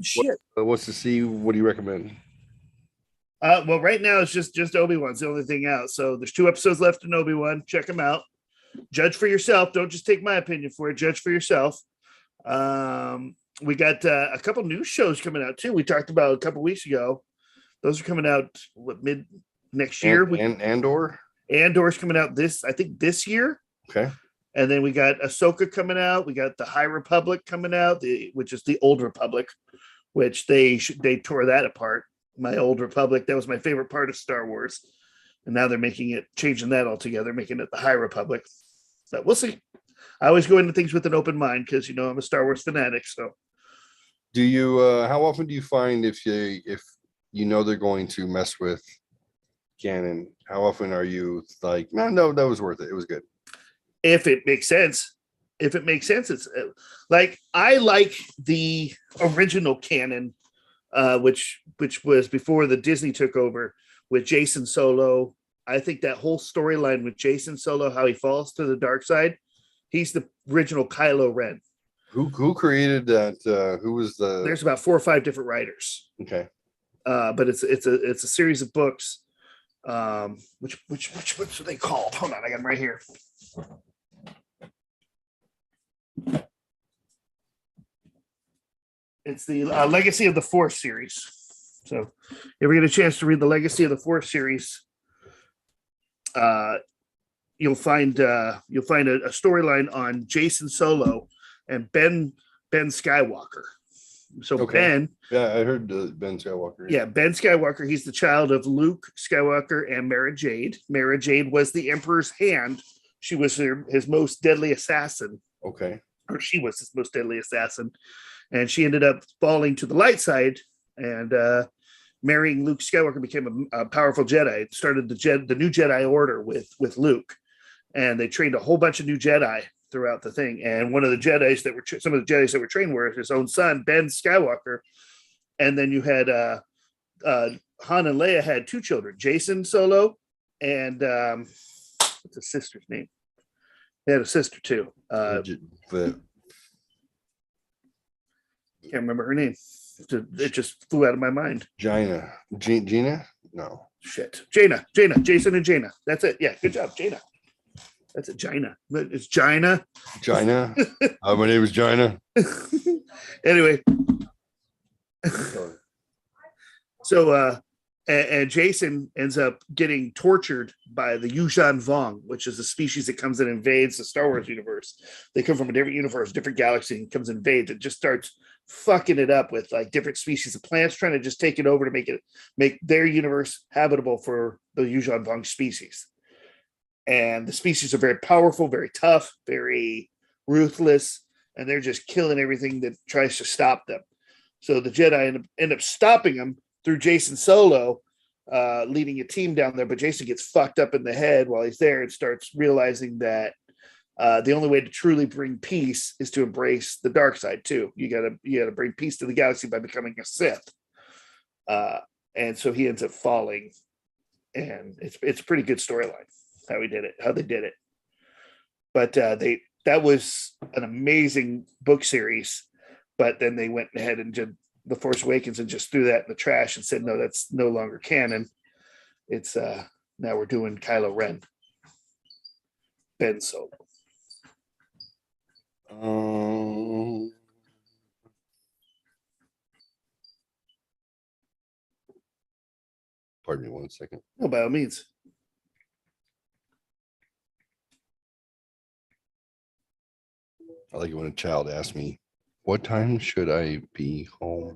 Shit. What's to see? What do you recommend? Well, right now it's just Obi-Wan's the only thing out. So there's 2 episodes left in Obi-Wan. Check them out. Judge for yourself. Don't just take my opinion for it. Judge for yourself. We got a couple new shows coming out too. We talked about a couple weeks ago. Those are coming out mid next year. Andor. Andor's coming out this year. Okay. And then we got Ahsoka coming out. We got the High Republic coming out, which is the Old Republic, which they tore that apart. My Old Republic, that was my favorite part of Star Wars, and now they're changing that altogether, making it the High Republic. But we'll see. I always go into things with an open mind because I'm a Star Wars fanatic. So, do you? How often do you find if you know they're going to mess with canon? How often are you like, no, that was worth it. It was good. If it makes sense, it's like I like the original canon, which was before the Disney took over with Jason Solo. I think that whole storyline with Jason Solo, how he falls to the dark side, he's the original Kylo Ren. Who created that? Who was the? There's about 4 or 5 different writers. Okay. But it's a series of books. Which are they called? Hold on, I got them right here. It's the Legacy of the Force series. So, if you ever get a chance to read the Legacy of the Force series, you'll find a storyline on Jason Solo and Ben Skywalker. So Okay. Ben, Yeah, I heard Ben Skywalker. yeah, Ben Skywalker. He's the child of Luke Skywalker and Mara Jade. Mara Jade was the Emperor's hand. She was his most deadly assassin. Okay. Or she was his most deadly assassin, and she ended up falling to the light side and marrying Luke Skywalker, became a powerful Jedi. It started the new Jedi Order with Luke, and they trained a whole bunch of new Jedi throughout the thing. And one of the Jedi's that were some of the Jedi's that were trained were his own son, Ben Skywalker. And then you had Han and Leia had 2 children, Jason Solo and what's his sister's name? They had a sister too. Can't remember her name. It just flew out of my mind. Gina? No. Shit. Jaina. Jason and Jaina. That's it. Yeah. Good job, Jaina. That's a Gina. It's Gina. Gina. My name is Gina. Anyway. So and Jason ends up getting tortured by the Yuuzhan Vong, which is a species that comes and invades the Star Wars universe. They come from a different universe, different galaxy, and comes and invades. It just starts fucking it up with like different species of plants, trying to just take it over to make their universe habitable for the Yuuzhan Vong species. And the species are very powerful, very tough, very ruthless, and they're just killing everything that tries to stop them. So the Jedi end up stopping them through Jason Solo, leading a team down there. But Jason gets fucked up in the head while he's there and starts realizing that the only way to truly bring peace is to embrace the dark side too. You gotta bring peace to the galaxy by becoming a Sith. And so he ends up falling, and it's a pretty good storyline how they did it. But that was an amazing book series. But then they went ahead and did The Force Awakens and just threw that in the trash and said, no, that's no longer canon. It's now we're doing Kylo Ren. Ben Solo. Pardon me 1 second. No, by all means. I like it when a child asks me, what time should I be home?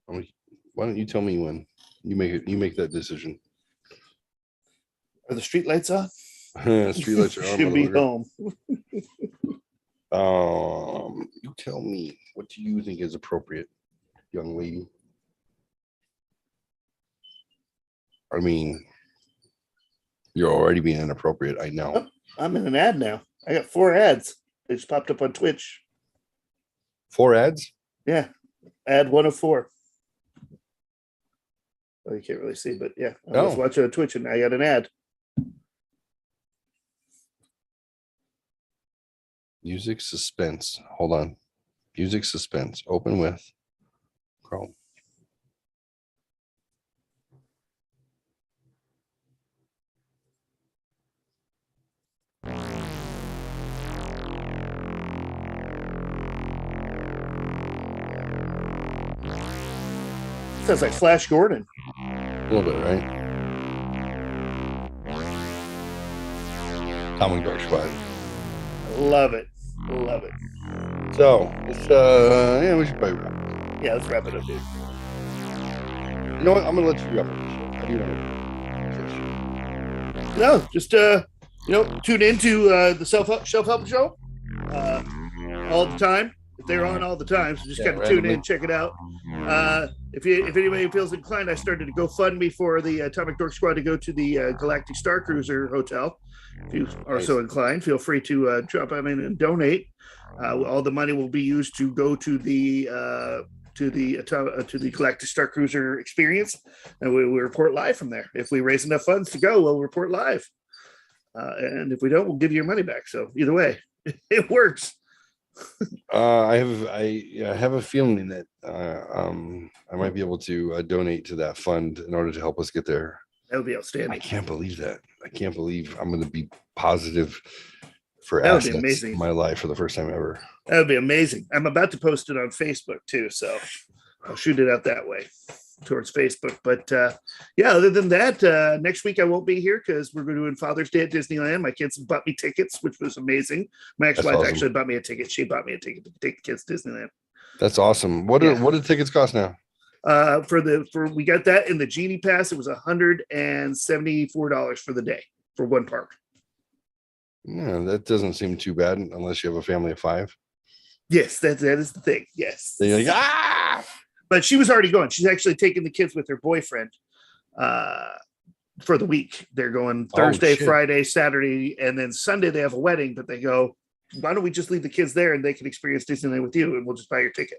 Why don't you tell me when you make that decision? Are the street lights on? Street lights are on. Should be home. You tell me, what do you think is appropriate, young lady? I mean, you're already being inappropriate. I know. Oh, I'm in an ad now. I got 4 ads. They just popped up on Twitch. 4 ads? Yeah. Ad 1 of 4. Well, you can't really see, but yeah. I was watching on Twitch and I got an ad. Music suspense. Hold on. Music suspense. Open with Chrome. Sounds like Flash Gordon. A little bit, right? Comic Dark Squad. Love it. Love it. So it's yeah, we should probably wrap it. Yeah, let's wrap it up, dude. You know what? I'm gonna let you wrap it. How do you want to? No, just tune into the self-help show all the time. If they're on all the time, so just gotta tune in, check it out. If anybody feels inclined, I started a GoFundMe for the Atomic Dork Squad to go to the Galactic Star Cruiser Hotel. If you are so inclined, feel free to drop in and donate. All the money will be used to go to the Galactic Star Cruiser experience, and we report live from there. If we raise enough funds to go, we'll report live. And if we don't, we'll give you your money back. So either way, it works. I have a feeling that I might be able to donate to that fund in order to help us get there. That would be outstanding. I can't believe that. I can't believe I'm going to be positive for That would be assets amazing. in my life for the first time ever. That would be amazing. I'm about to post it on Facebook too, so I'll shoot it out that way towards Facebook. But yeah, other than that, next week I won't be here because we're doing Father's Day at Disneyland. My kids bought me tickets, which was amazing. My ex-wife actually bought me a ticket. She bought me a ticket to take the kids to Disneyland. That's awesome. What do tickets cost now? We got that in the Genie Pass. It was $174 for the day for one park. Yeah, that doesn't seem too bad unless you have a family of 5. Yes, that is the thing. Yes. Then you're like, ah! But she was already going. She's actually taking the kids with her boyfriend for the week. They're going Thursday, Friday, Saturday, and then Sunday they have a wedding. But they go, why don't we just leave the kids there and they can experience Disneyland with you, and we'll just buy your ticket.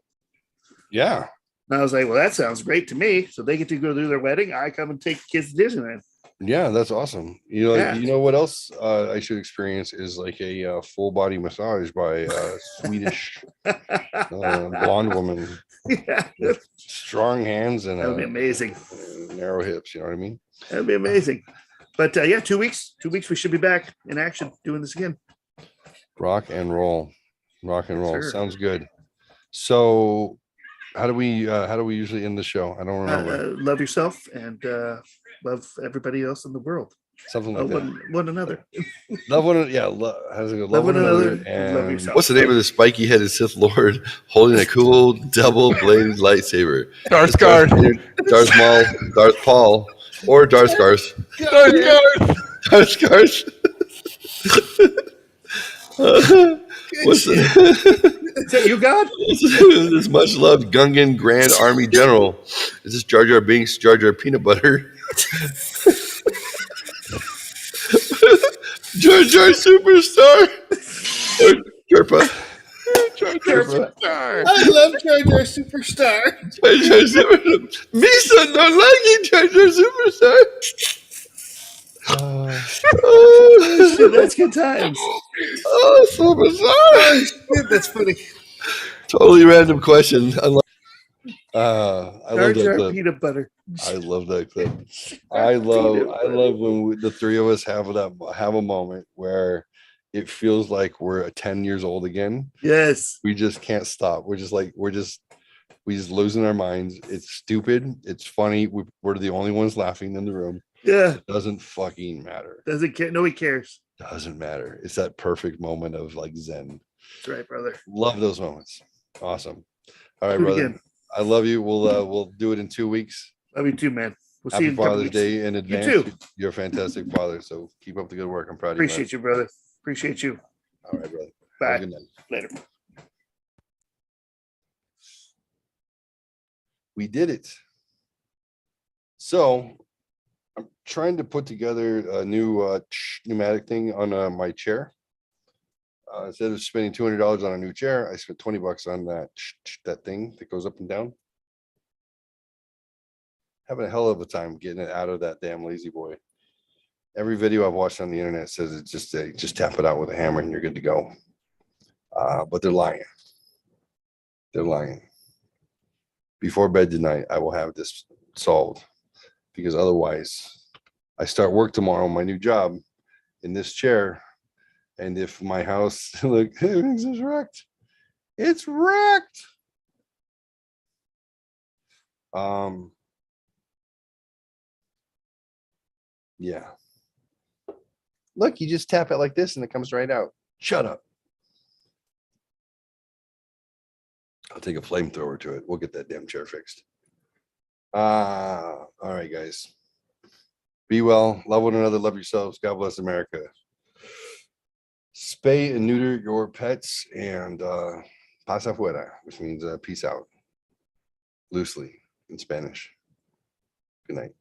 Yeah. And I was like, well, that sounds great to me. So they get to go do their wedding. I come and take the kids to Disneyland. Yeah, that's awesome. You know what else I should experience is like a full body massage by a Swedish blonde woman. Yeah. Strong hands and that would be amazing. Narrow hips, you know what I mean? That'd be amazing. But yeah, 2 weeks. 2 weeks we should be back in action doing this again. Rock and roll. Rock and roll. Sure. Sounds good. So how do we usually end the show? I don't remember. Love yourself and love everybody else in the world. Something like that. One another. Love one. Yeah. How's it go? Love one another. Love And yourself. What's the name of the spiky headed Sith Lord holding a cool double bladed lightsaber? Darth Guard. Darth Maul, Darth Paul, or Darth Garth. Darth Guard. Darth Garth. What's the, Is that you, God? this much loved Gungan Grand Army General? Is this Jar Jar Binks, Jar Jar Peanut Butter? Jar Jar Superstar? Or Jerpa? I love Jar Jar Superstar. Jar Jar Superstar. Misa no like Jar Jar Superstar. Oh, shit, that's good times. Oh, Superstar. That's funny. Totally random question. I Jar love that Jar clip. peanut butter. I love that clip. I love when the three of us have a moment where it feels like we're 10 years old again. Yes. We just can't stop. We're just losing our minds. It's stupid. It's funny. We're the only ones laughing in the room. Yeah. It doesn't fucking matter. Doesn't care. Nobody cares. Doesn't matter. It's that perfect moment of like zen. That's right, brother. Love those moments. Awesome. All right, Do it brother. again. I love you. We'll do it in 2 weeks. Love you too, man. We'll see you Happy in a couple Father's weeks. Day in advance. too. You're a fantastic father. So keep up the good work. I'm proud of you. Appreciate you, brother. Appreciate you. All right, brother. Have a Bye. good night. Later. We did it. So I'm trying to put together a new pneumatic thing on my chair. Instead of spending $200 on a new chair, I spent $20 on that thing that goes up and down. Having a hell of a time getting it out of that damn lazy boy. Every video I've watched on the internet says it's just tap it out with a hammer and you're good to go. But they're lying. They're lying. Before bed tonight, I will have this solved, because otherwise I start work tomorrow on my new job in this chair. And if my house, look, everything's just wrecked. It's wrecked. Yeah. Look, you just tap it like this and it comes right out. Shut up. I'll take a flamethrower to it. We'll get that damn chair fixed. All right, guys. Be well. Love one another. Love yourselves. God bless America. Spay and neuter your pets, and pasa fuera, which means peace out, loosely in Spanish. Good night.